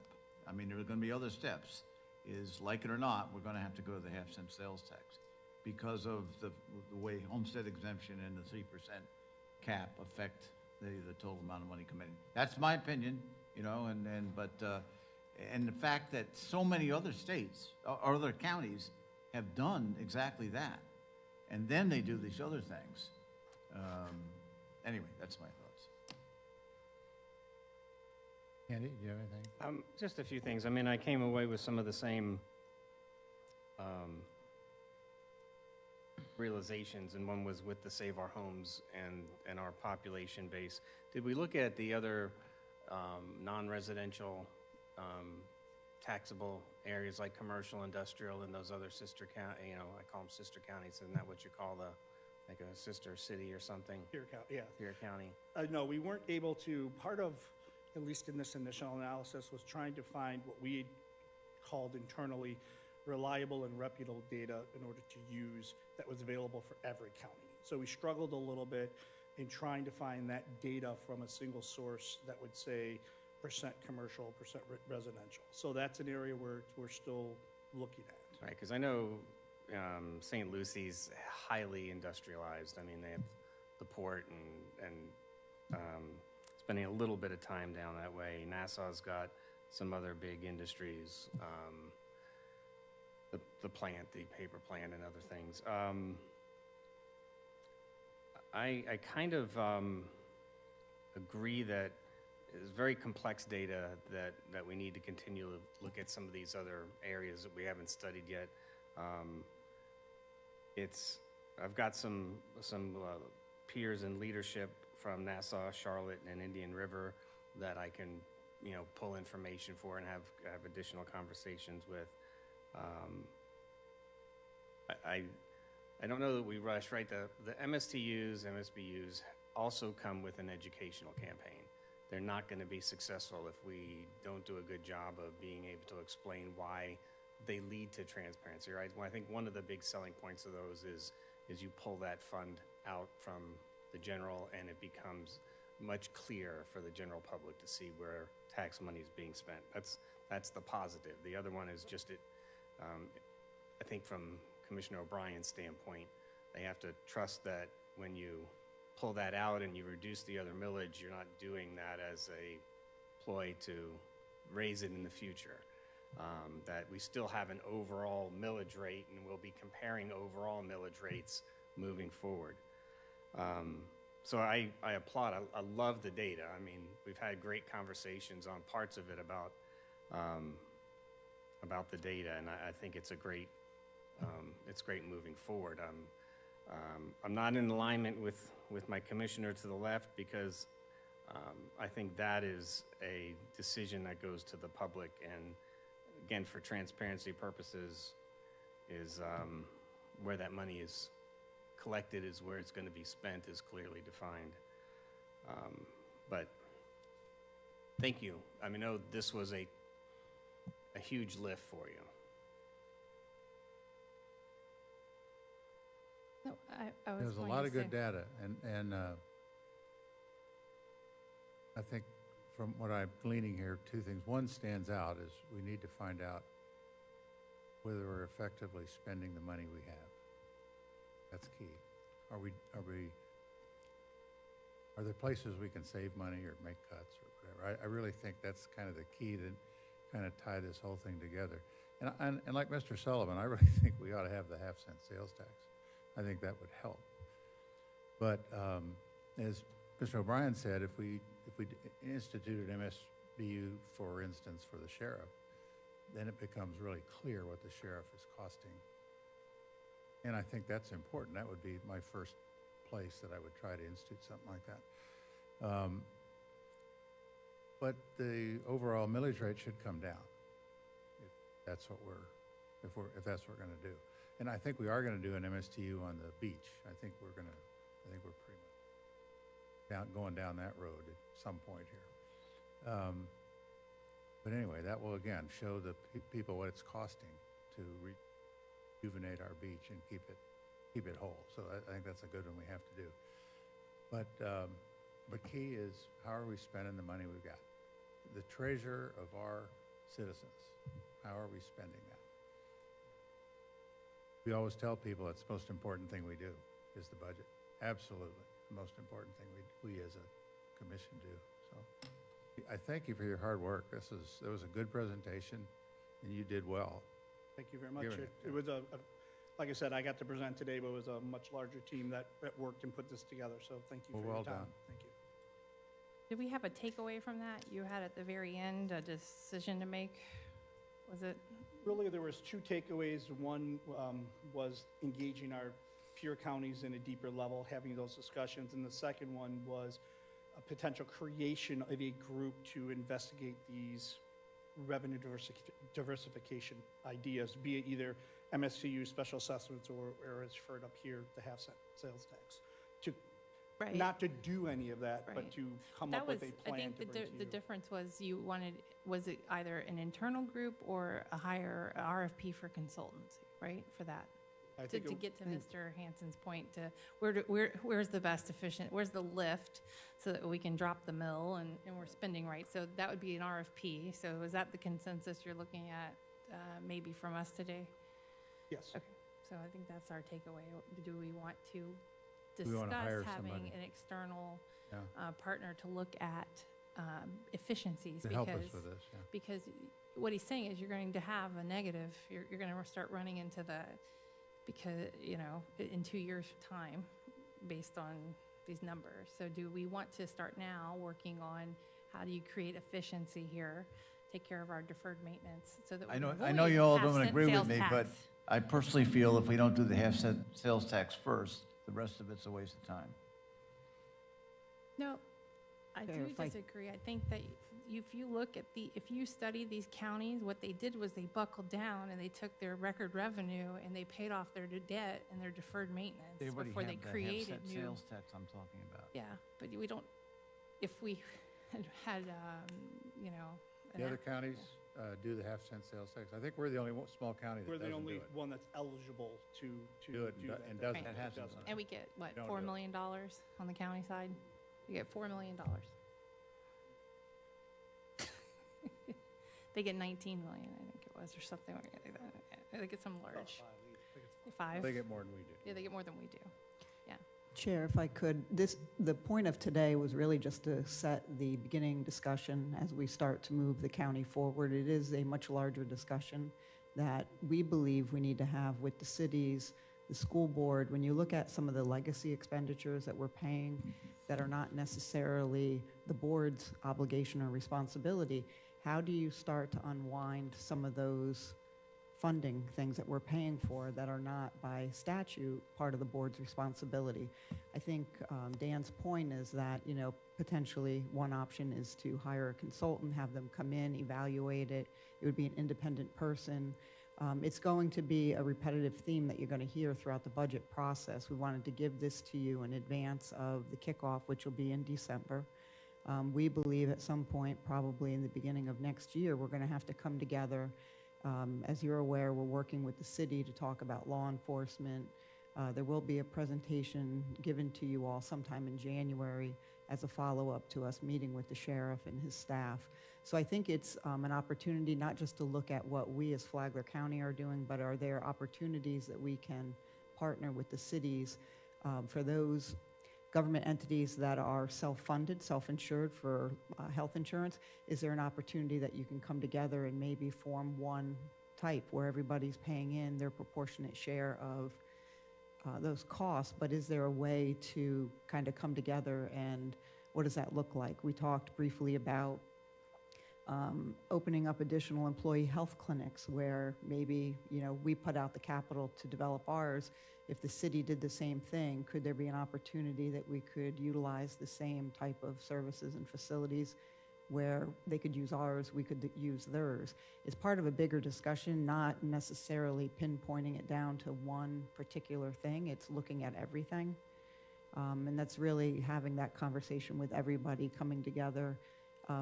I mean, there are going to be other steps, is like it or not, we're going to have to go to the half-cent sales tax because of the way homestead exemption and the 3% cap affect the total amount of money coming in. That's my opinion, you know, and the fact that so many other states or other counties have done exactly that, and then they do these other things. Anyway, that's my thoughts. Andy, do you have anything? Just a few things. I mean, I came away with some of the same realizations, and one was with the Save Our Homes and our population base. Did we look at the other non-residential taxable areas like commercial, industrial, and those other sister county, you know, I call them sister counties. Isn't that what you call like a sister city or something? Here, yeah. Here County. No, we weren't able to. Part of, at least in this initial analysis, was trying to find what we had called internally reliable and reputable data in order to use that was available for every county. So we struggled a little bit in trying to find that data from a single source that would say percent commercial, percent residential. So that's an area where we're still looking at. Right, because I know St. Lucy's highly industrialized. I mean, they have the port and spending a little bit of time down that way. Nassau's got some other big industries, the plant, the paper plant, and other things. I kind of agree that it's very complex data that we need to continue to look at some of these other areas that we haven't studied yet. I've got some peers in leadership from Nassau, Charlotte, and Indian River that I can, you know, pull information for and have additional conversations with. I don't know that we rush, right? The MSTUs, MSBUs also come with an educational campaign. They're not going to be successful if we don't do a good job of being able to explain why they lead to transparency, right? Well, I think one of the big selling points of those is you pull that fund out from the general and it becomes much clearer for the general public to see where tax money is being spent. That's the positive. The other one is just I think from Commissioner O'Brien's standpoint, they have to trust that when you pull that out and you reduce the other millage, you're not doing that as a ploy to raise it in the future. That we still have an overall millage rate and we'll be comparing overall millage rates moving forward. So I applaud, I love the data. I mean, we've had great conversations on parts of it about the data, and I think it's great moving forward. I'm not in alignment with my commissioner to the left because I think that is a decision that goes to the public, and again, for transparency purposes, is where that money is collected is where it's going to be spent is clearly defined. But thank you. I mean, I know this was a huge lift for you. No, I was There's a going lot to of good say- data, and I think from what I'm gleaning here, two things. One stands out is we need to find out whether we're effectively spending the money we have. That's key. Are there places we can save money or make cuts or whatever? I really think that's kind of the key to kind of tie this whole thing together. And like Mr. Sullivan, I really think we ought to have the half-cent sales tax. I think that would help. But as Mr. O'Brien said, if we instituted MSBU, for instance, for the sheriff, then it becomes really clear what the sheriff is costing. And I think that's important. That would be my first place that I would try to institute something like that. But the overall millage rate should come down. that's what if that's what we're gonna do. And I think we are gonna do an MSTU on the beach. I think we're pretty much going down that road at some point here. But anyway, that will again show the people what it's costing to rejuvenate our beach and keep it whole. So I think that's a good one we have to do. But key is, how are we spending the money we've got? The treasure of our citizens, how are we spending that? We always tell people it's the most important thing we do is the budget. Absolutely, the most important thing we as a commission do. So I thank you for your hard work. It was a good presentation, and you did well. Thank you very much. Given It was like I said, I got to present today, but it was a much larger team that worked and put this together. So thank you for Well your time. done. Thank you. Did we have a takeaway from that? You had at the very end a decision to make? Was it? Really, there was two takeaways. One was engaging our peer counties in a deeper level, having those discussions. And the second one was a potential creation of a group to investigate these revenue diversification ideas, be it either MSCU special assessments or as referred up here, the half-cent sales tax. Right. Not to do any of that, but Right. to come up with a plan I think to bring to the you. difference was was it either an internal group or a higher RFP for consultancy, right, for that? I To think it- get to Mr. Hansen's point, to where's the best efficient, where's the lift so that we can drop the mill and we're spending right. So that would be an RFP. So is that the consensus you're looking at maybe from us today? Yes. Okay, so I think that's our takeaway. Do we want to We wanna hire discuss having somebody. an external Yeah. partner to look at efficiencies? To help us with this, yeah. Because what he's saying is you're going to have a negative, you're going to start running into because, in 2 years' time, based on these numbers. So do we want to start now working on how do you create efficiency here, take care of our deferred maintenance so that we I know avoid you all don't half-cent agree with sales me, but tax? I personally feel if we don't do the half-cent sales tax first, the rest of it's a waste of time. No, I Fair, do if I- disagree. I think that if you look at if you study these counties, what they did was they buckled down and they took their record revenue and they paid off their debt and their deferred maintenance They already before they have that created half-cent new. sales tax I'm talking about. Yeah, but we don't, if we had, The other counties do the half-cent sales tax. I think we're the only small county that We're doesn't the do only it. one that's eligible to Do it do that. and doesn't. Right. That hasn't Doesn't. done and we get, what, Don't $4 do it. million on the county side? You get $4 million. They get 19 million, I think it was, or something like that. I think it's some large. Five? They get more than we do. Yeah, they get more than we do. Yeah. Chair, if I could, the point of today was really just to set the beginning discussion as we start to move the county forward. It is a much larger discussion that we believe we need to have with the cities, the school board. When you look at some of the legacy expenditures that we're paying that are not necessarily the board's obligation or responsibility, how do you start to unwind some of those funding things that we're paying for that are not by statute part of the board's responsibility? I think Dan's point is that, potentially one option is to hire a consultant, have them come in, evaluate it. It would be an independent person. It's going to be a repetitive theme that you're going to hear throughout the budget process. We wanted to give this to you in advance of the kickoff, which will be in December. We believe at some point, probably in the beginning of next year, we're going to have to come together. As you're aware, we're working with the city to talk about law enforcement. There will be a presentation given to you all sometime in January as a follow-up to us meeting with the sheriff and his staff. So I think it's an opportunity not just to look at what we as Flagler County are doing, but are there opportunities that we can partner with the cities for those government entities that are self-funded, self-insured for health insurance? Is there an opportunity that you can come together and maybe form one type where everybody's paying in their proportionate share of those costs? But is there a way to kind of come together, and what does that look like? We talked briefly about opening up additional employee health clinics where maybe, we put out the capital to develop ours. If the city did the same thing, could there be an opportunity that we could utilize the same type of services and facilities where they could use ours, we could use theirs. It's part of a bigger discussion, not necessarily pinpointing it down to one particular thing. It's looking at everything. And that's really having that conversation with everybody coming together,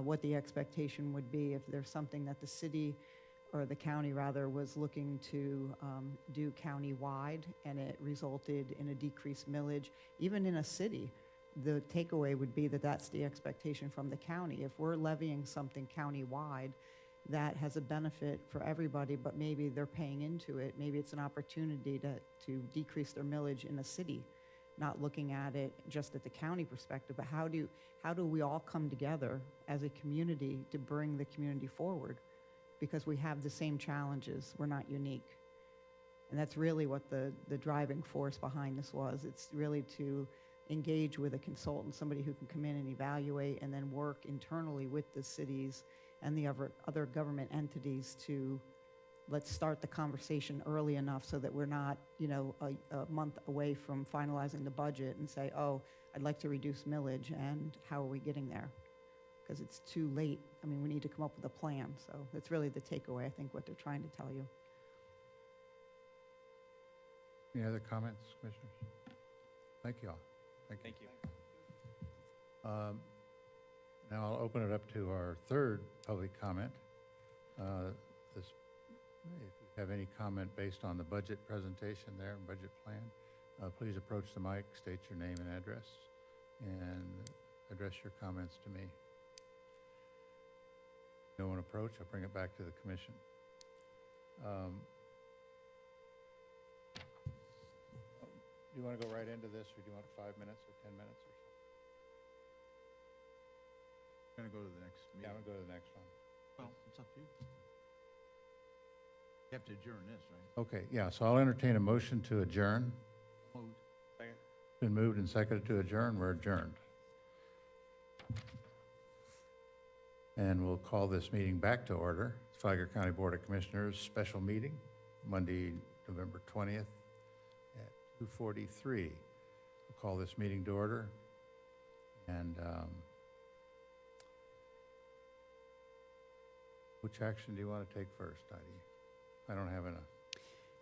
what the expectation would be if there's something that the city or the county rather was looking to do county-wide and it resulted in a decreased millage, even in a city. The takeaway would be that that's the expectation from the county. If we're levying something county-wide, that has a benefit for everybody, but maybe they're paying into it. Maybe it's an opportunity to decrease their millage in a city, not looking at it just at the county perspective, but how do we all come together as a community to bring the community forward? Because we have the same challenges. We're not unique. And that's really what the driving force behind this was. It's really to engage with a consultant, somebody who can come in and evaluate and then work internally with the cities and the other government entities to let's start the conversation early enough so that we're not, a month away from finalizing the budget and say, oh, I'd like to reduce millage, and how are we getting there? Because it's too late. I mean, we need to come up with a plan. So that's really the takeaway, I think, what they're trying to tell you. Any other comments, Commissioners? Thank you all. Thank you. Now I'll open it up to our third public comment. If you have any comment based on the budget presentation there, budget plan, please approach the mic, state your name and address, and address your comments to me. No one approach, I'll bring it back to the commission. Do you want to go right into this, or do you want 5 minutes or 10 minutes or something? We're going to go to the next meeting. Yeah, I'm going to go to the next one. Well, it's up to you. You have to adjourn this, right? Okay, yeah, so I'll entertain a motion to adjourn. Moved. Second. Been moved and seconded to adjourn, we're adjourned. And we'll call this meeting back to order. Flagler County Board of Commissioners special meeting, Monday, November 20th at 2:43. We'll call this meeting to order. And which action do you want to take first, Heidi? I don't have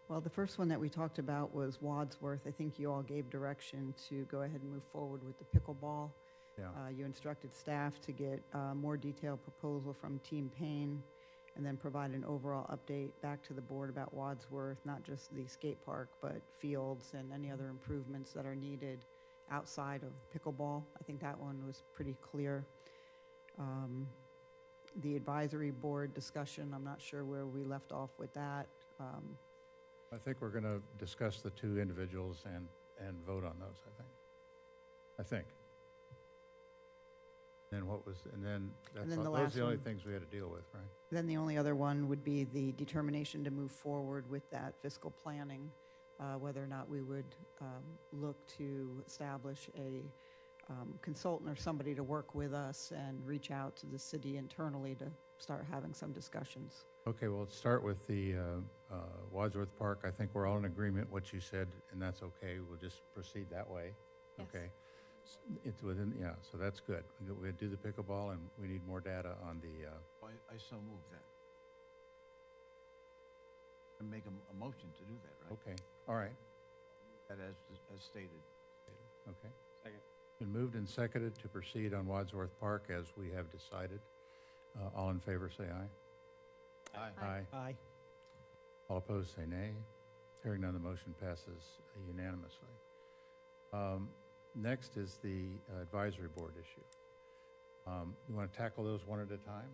Well, the first one that we talked about was Wadsworth. I think you all gave direction to go ahead and move forward with the pickleball. Yeah. You instructed staff to get more detailed proposal from Team Payne and then provide an overall update back to the board about Wadsworth, not just the skate park, but fields and any other improvements that are needed outside of pickleball. I think that one was pretty clear. The advisory board discussion, I'm not sure where we left off with that. I think we're going to discuss the two individuals and vote on those, I think. And what was, and then then those the are last the only one. things we had to deal with, right? Then the only other one would be the determination to move forward with that fiscal planning, whether or not we would look to establish a consultant or somebody to work with us and reach out to the city internally to start having some discussions. Okay, well, let's start with the Wadsworth Park. I think we're all in agreement what you said, and that's okay. We'll just proceed that way. Yes. Okay. It's within, yeah, so that's good. We'll do the pickleball, and we need more data on the, I so move that. And make a motion to do that, right? okay, all right, That as stated. okay. Second. Been moved and seconded to proceed on Wadsworth Park as we have decided. All in favor, say aye. Aye. Aye. Aye. All opposed, say nay. Hearing none, the motion passes unanimously. Next is the advisory board issue. You want to tackle those one at a time?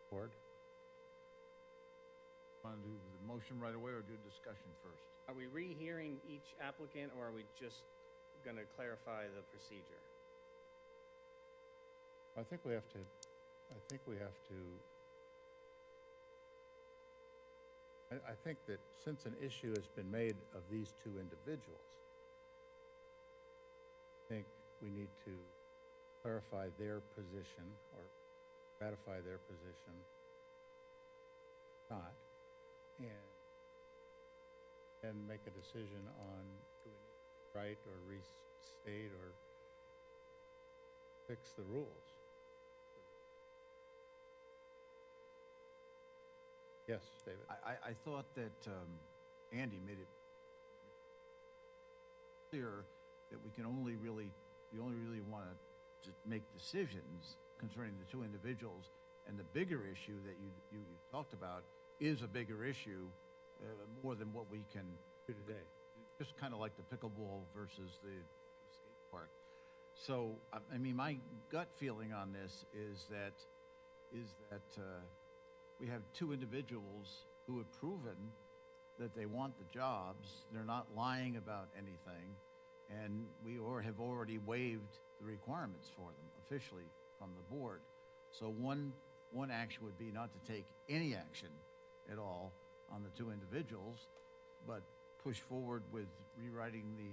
Board? Want to do the motion right away or do discussion first? Are we rehearing each applicant, or are we just going to clarify the procedure? I think we have to, I think that since an issue has been made of these two individuals, I think we need to clarify their position or ratify their position, not, and make a decision on do we need to write or restate or fix the rules. Yes, David. I thought that Andy made it clear that we only really want to make decisions concerning the two individuals, and the bigger issue that you talked about is a bigger issue, more than what we can Do today. just kind of like the pickleball versus the skate park. So, I mean, my gut feeling on this is that we have two individuals who have proven that they want the jobs. They're not lying about anything, and we have already waived the requirements for them officially from the board. So one action would be not to take any action at all on the two individuals, but push forward with rewriting the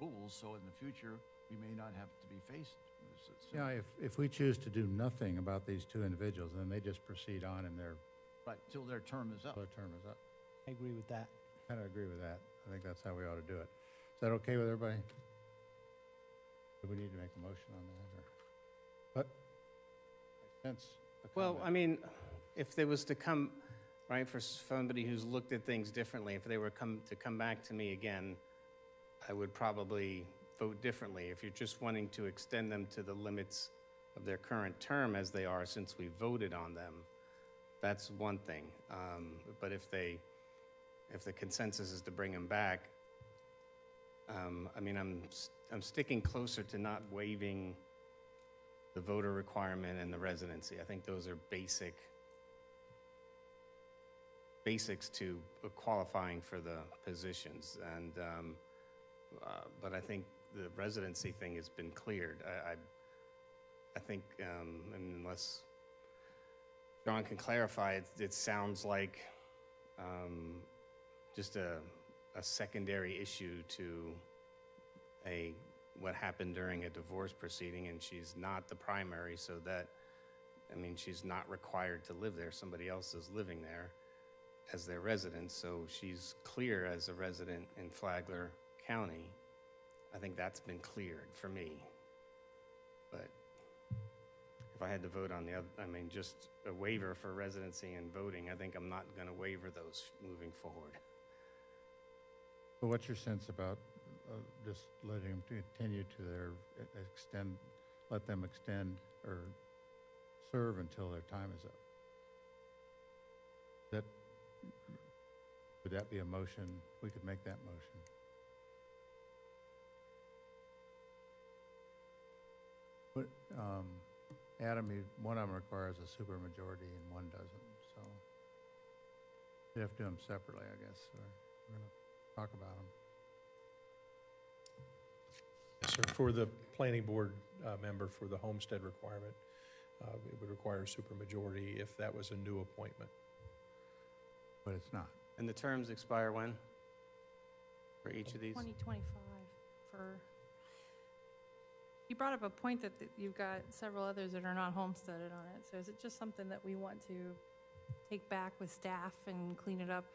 rules, so in the future, we may not have to be faced with this. Yeah, if we choose to do nothing about these two individuals, then they just proceed on and Right, till their term is up. their term is up. I agree with that. Kind of agree with that. I think that's how we ought to do it. Is that okay with everybody? Do we need to make a motion on that, or? But, I sense a Well, comment. I mean, if there was to come, right, for somebody who's looked at things differently, if they were to come back to me again, I would probably vote differently. If you're just wanting to extend them to the limits of their current term as they are since we voted on them, that's one thing. But if the consensus is to bring them back, I mean, I'm sticking closer to not waiving the voter requirement and the residency. I think those are basics to qualifying for the positions. And but I think the residency thing has been cleared. I think, unless John can clarify, it sounds like just a secondary issue to what happened during a divorce proceeding, and she's not the primary, so that, I mean, she's not required to live there. Somebody else is living there as their resident, so she's clear as a resident in Flagler County. I think that's been cleared for me. But if I had to vote on the other, I mean, just a waiver for residency and voting, I think I'm not going to waiver those moving forward. But what's your sense about just letting them continue to let them extend or serve until their time is up? Would that be a motion? We could make that motion. But, Adam, one of them requires a supermajority and one doesn't, so you have to do them separately, I guess. So we're going to talk about them. Yes, sir. For the planning board member for the homestead requirement, it would require a supermajority if that was a new appointment. But it's not. And the terms expire when? For each of these? 2025 for, you brought up a point that you've got several others that are not homesteaded on it. So is it just something that we want to take back with staff and clean it up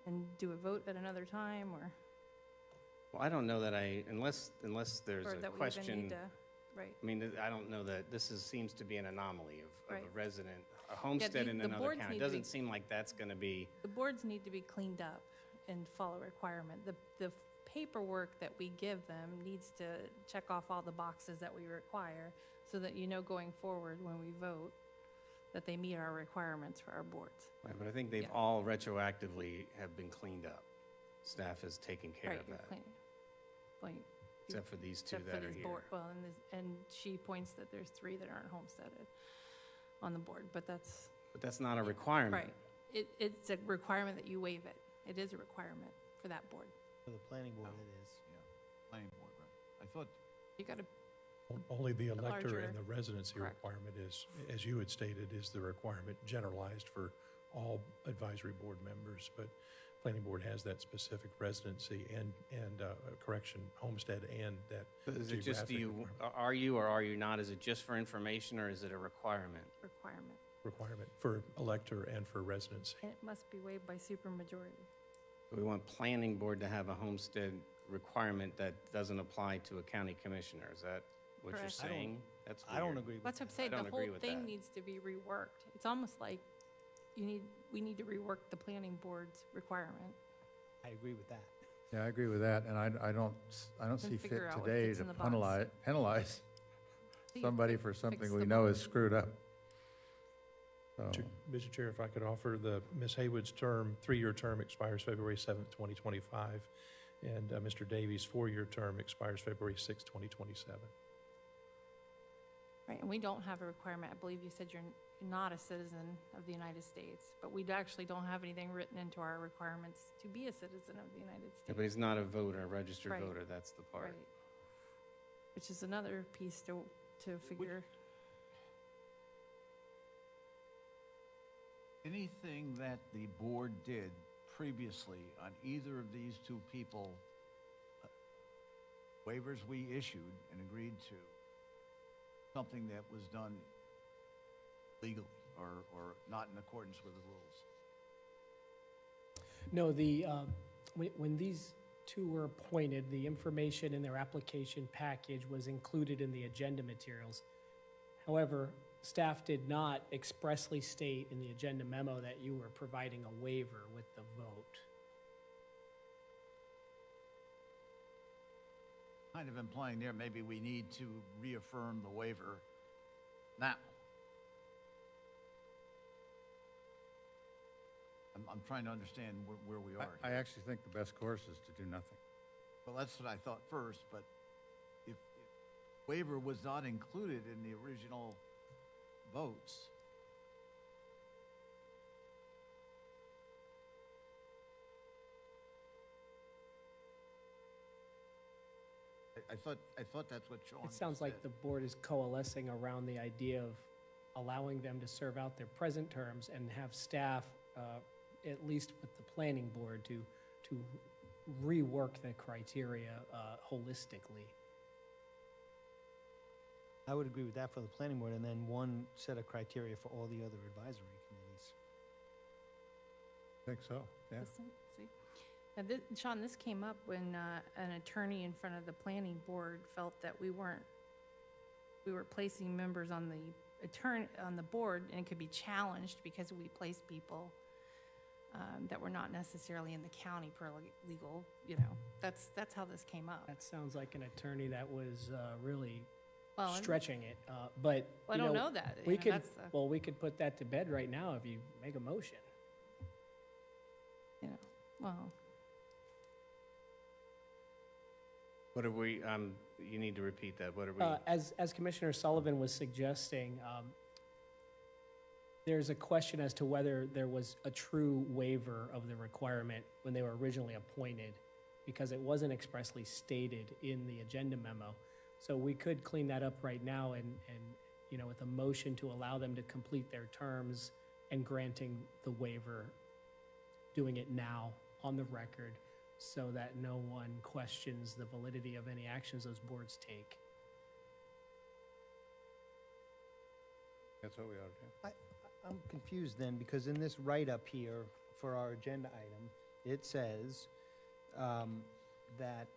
and do a vote at another time, or? Well, I don't know that unless there's Or a that we even question. need to, right. I mean, I don't know that seems to be an anomaly of Right. a resident, a homestead in the another boards county. need It to doesn't be- seem like that's going to be, The boards need to be cleaned up and follow requirement. The paperwork that we give them needs to check off all the boxes that we require, so that you know going forward when we vote that they meet our requirements for our boards. right, but I think they've Yeah. all retroactively have been cleaned up. Staff has taken care Right, of you're that, cleaning. Like, except for these two except for that are these here. board, well, and she points that there's 3 that aren't homesteaded on the board, but that's, But that's not a requirement. right. It's a requirement that you waive it. It is a requirement for that board. For the planning board, it is. Yeah, planning board, right. I thought, You gotta, Only the elector larger- and the residency Correct. requirement is, as you had stated, is the requirement generalized for all advisory board members, but planning board has that specific residency and homestead and that So is it just, geographic requirement. are you or are you not? Is it just for information or is it a requirement? requirement. Requirement for elector and for residency. And it must be waived by supermajority. We want planning board to have a homestead requirement that doesn't apply to a county commissioner. Is that what you're Correct. saying? That's I don't weird. agree with That's what I'm saying, I the don't agree whole with thing that. needs to be reworked. It's almost like we need to rework the planning board's requirement. I agree with that. Yeah, I agree with that, and I don't see fit figure out what today fits to in the box. penalize you somebody fix- for fix something the we know is box. screwed up. So, Mr. Chair, if I could offer Ms. Haywood's term, 3-year term expires February 7th, 2025, and Mr. Davies' 4-year term expires February 6th, 2027. Right, and we don't have a requirement, I believe you said you're not a citizen of the United States, but we actually don't have anything written into our requirements to be a citizen of the United Yeah, States. but he's not a voter, a registered Right. voter, that's the part. Right. Which is another piece to figure. Anything that the board did previously on either of these two people, waivers we issued and agreed to, something that was done legally or not in accordance with the rules? No, when these two were appointed, the information in their application package was included in the agenda materials. However, staff did not expressly state in the agenda memo that you were providing a waiver with the vote. Kind of implying there, maybe we need to reaffirm the waiver now. I'm trying to understand where we are. I here. actually think the best course is to do nothing. Well, that's what I thought first, but if waiver was not included in the original votes, I thought that's what Sean It sounds just like said. the board is coalescing around the idea of allowing them to serve out their present terms and have staff, at least with the planning board, to rework the criteria holistically. I would agree with that for the planning board, and then one set of criteria for all the other advisory committees. I think so, yeah. See? Now, Sean, this came up when an attorney in front of the planning board felt that we were placing members on the board, and it could be challenged because we placed people that were not necessarily in the county per legal, that's how this came up. That sounds like an attorney that was really Well, and- stretching it, but. Well, I you don't know that. We You know, could, that's the- well, we could put that to bed right now if you make a motion. Well, What are we, you need to repeat that, what are we? As Commissioner Sullivan was suggesting, there's a question as to whether there was a true waiver of the requirement when they were originally appointed, because it wasn't expressly stated in the agenda memo. So we could clean that up right now and with a motion to allow them to complete their terms and granting the waiver, doing it now on the record so that no one questions the validity of any actions those boards take. That's what we ought to do. I'm confused then, because in this write-up here for our agenda item, it says that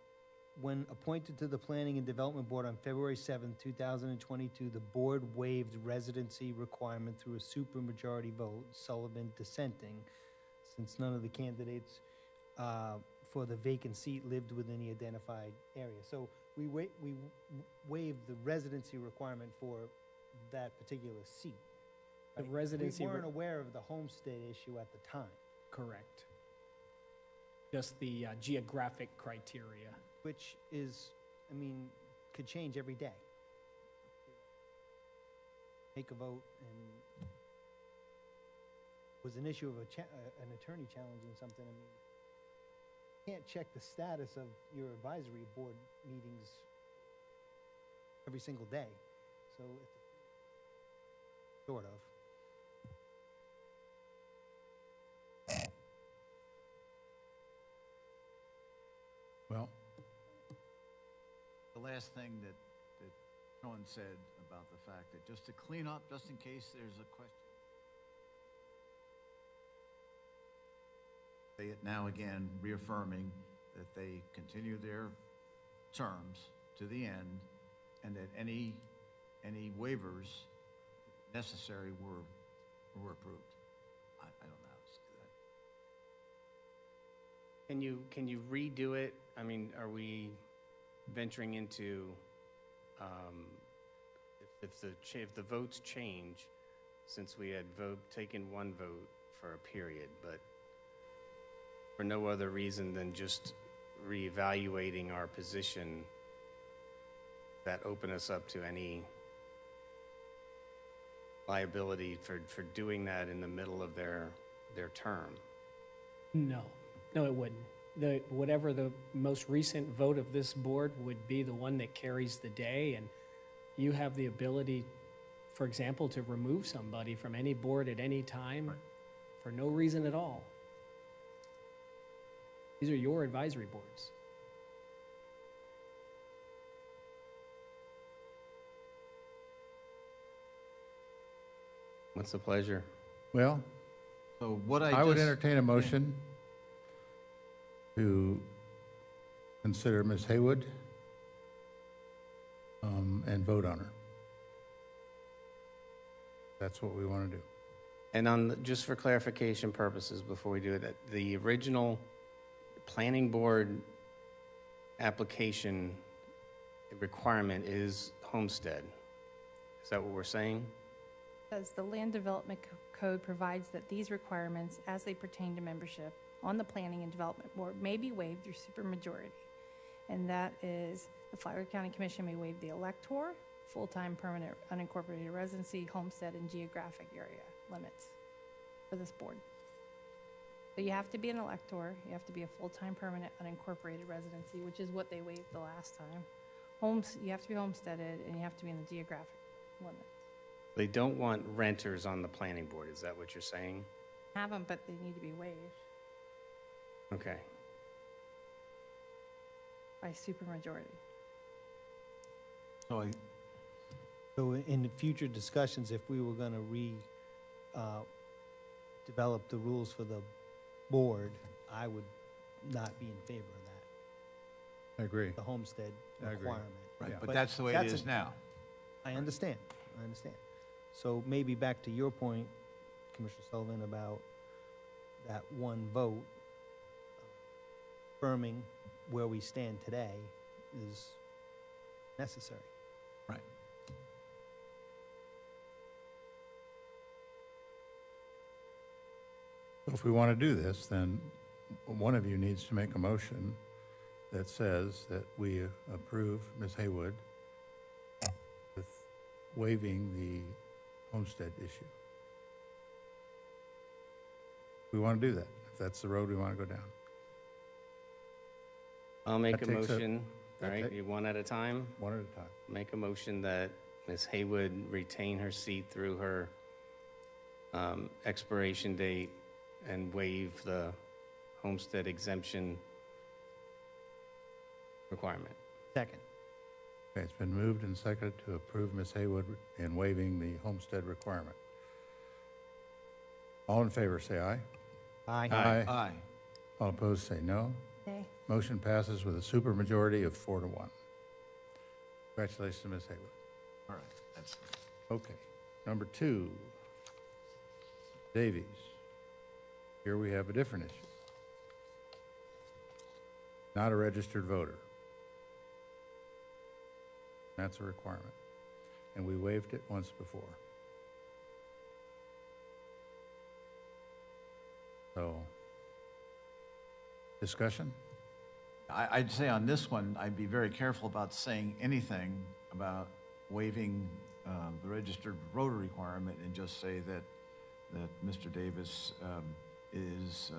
when appointed to the Planning and Development Board on February 7th, 2022, the board waived residency requirement through a supermajority vote, Sullivan dissenting, since none of the candidates for the vacant seat lived within the identified area. So we waived the residency requirement for that particular seat. The right? residency We weren't aware of the homestead issue at the time. Correct. Just the geographic criteria. Which is, could change every day. Take a vote, and was an issue of an attorney challenging something. Can't check the status of your advisory board meetings every single day. So, sort of. Well, The last thing that Sean said about the fact that just to clean up, just in case there's a question. Say it now again, reaffirming that they continue their terms to the end and that any waivers necessary were approved. I don't know how to say that. Can you redo it? I mean, are we venturing into, if the votes change, since we had taken one vote for a period, but for no other reason than just reevaluating our position, that open us up to any liability for doing that in the middle of their term? No, it wouldn't. Whatever the most recent vote of this board would be the one that carries the day, and you have the ability, for example, to remove somebody from any board at any time for no reason at all. These are your advisory boards. What's the pleasure? Well, So what I would entertain a motion to consider Ms. Haywood and vote on her. That's what we want to do. And just for clarification purposes, before we do it, the original planning board application requirement is homestead. Is that what we're saying? Says the Land Development Code provides that these requirements, as they pertain to membership on the Planning and Development Board, may be waived through supermajority. And that is, the Flagler County Commission may waive the elector, full-time permanent unincorporated residency, homestead, and geographic area limits for this board. So you have to be an elector, you have to be a full-time permanent unincorporated residency, which is what they waived the last time. You have to be homesteaded, and you have to be in the geographic limits. They don't want renters on the planning board. Is that what you're saying? Have them, but they need to be waived Okay. by supermajority. So So in the future discussions, if we were going to develop the rules for the board, I would not be in favor of that, I agree. the homestead I agree. requirement. Right, Yeah. but that's the way it that's is now. I understand. So maybe back to your point, Commissioner Sullivan, about that one vote, affirming where we stand today is necessary. Right. So if we want to do this, then one of you needs to make a motion that says that we approve Ms. Haywood with waiving the homestead issue. We want to do that, if that's the road we want to go down. I'll make That a takes a- motion. All that right, ta- you one at a time? One at a time. Make a motion that Ms. Haywood retain her seat through her expiration date and waive the homestead exemption requirement. Second. Okay, it's been moved and seconded to approve Ms. Haywood in waiving the homestead requirement. All in favor, say aye. Aye. Aye. All opposed, say no. Okay. Motion passes with a supermajority of 4-1. Congratulations, Ms. Haywood. All right, that's, Okay, number 2, Davies. Here we have a different issue. Not a registered voter. That's a requirement. And we waived it once before. So, discussion? I'd say on this one, I'd be very careful about saying anything about waiving the registered voter requirement and just say that Mr. Davis is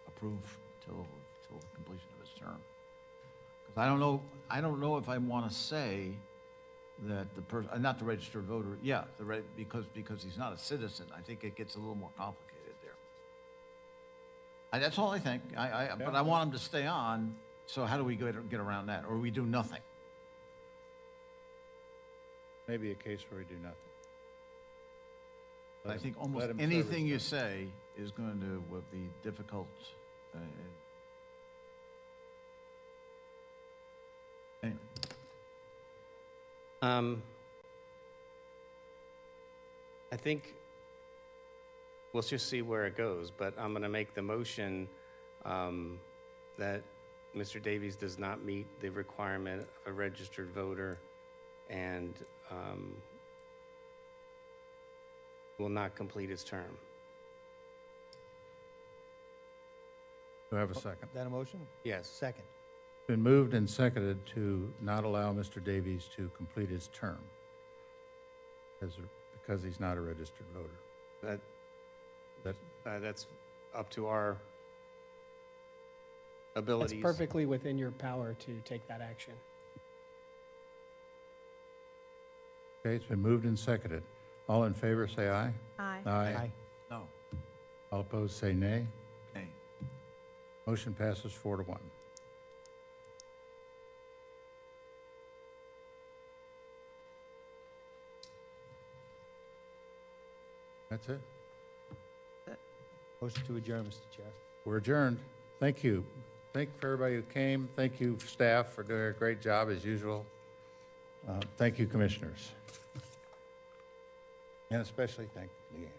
approved till the completion of his term. Because I don't know if I want to say that the person, not the registered voter, yeah, because he's not a citizen. I think it gets a little more complicated there. That's all I think. But I want him to stay on. So how do we get around that? Or we do nothing? Maybe a case where we do nothing. I think almost let him serve anything his you term. say is going to be difficult. Anyway, I think we'll just see where it goes, but I'm going to make the motion that Mr. Davies does not meet the requirement of a registered voter and will not complete his term. Do I have a second? That a motion? Yes. Second. Been moved and seconded to not allow Mr. Davies to complete his term because he's not a registered voter. That's up to our It's abilities. perfectly within your power to take that action. Okay, it's been moved and seconded. All in favor, say aye. Aye. Aye. No. All opposed, say nay. Nay. Motion passes 4-1. That's it. Motion to adjourn, Mr. Chair. We're adjourned. Thank you. Thank you for everybody who came. Thank you, staff, for doing a great job as usual. Thank you, commissioners. And especially thank Leanne.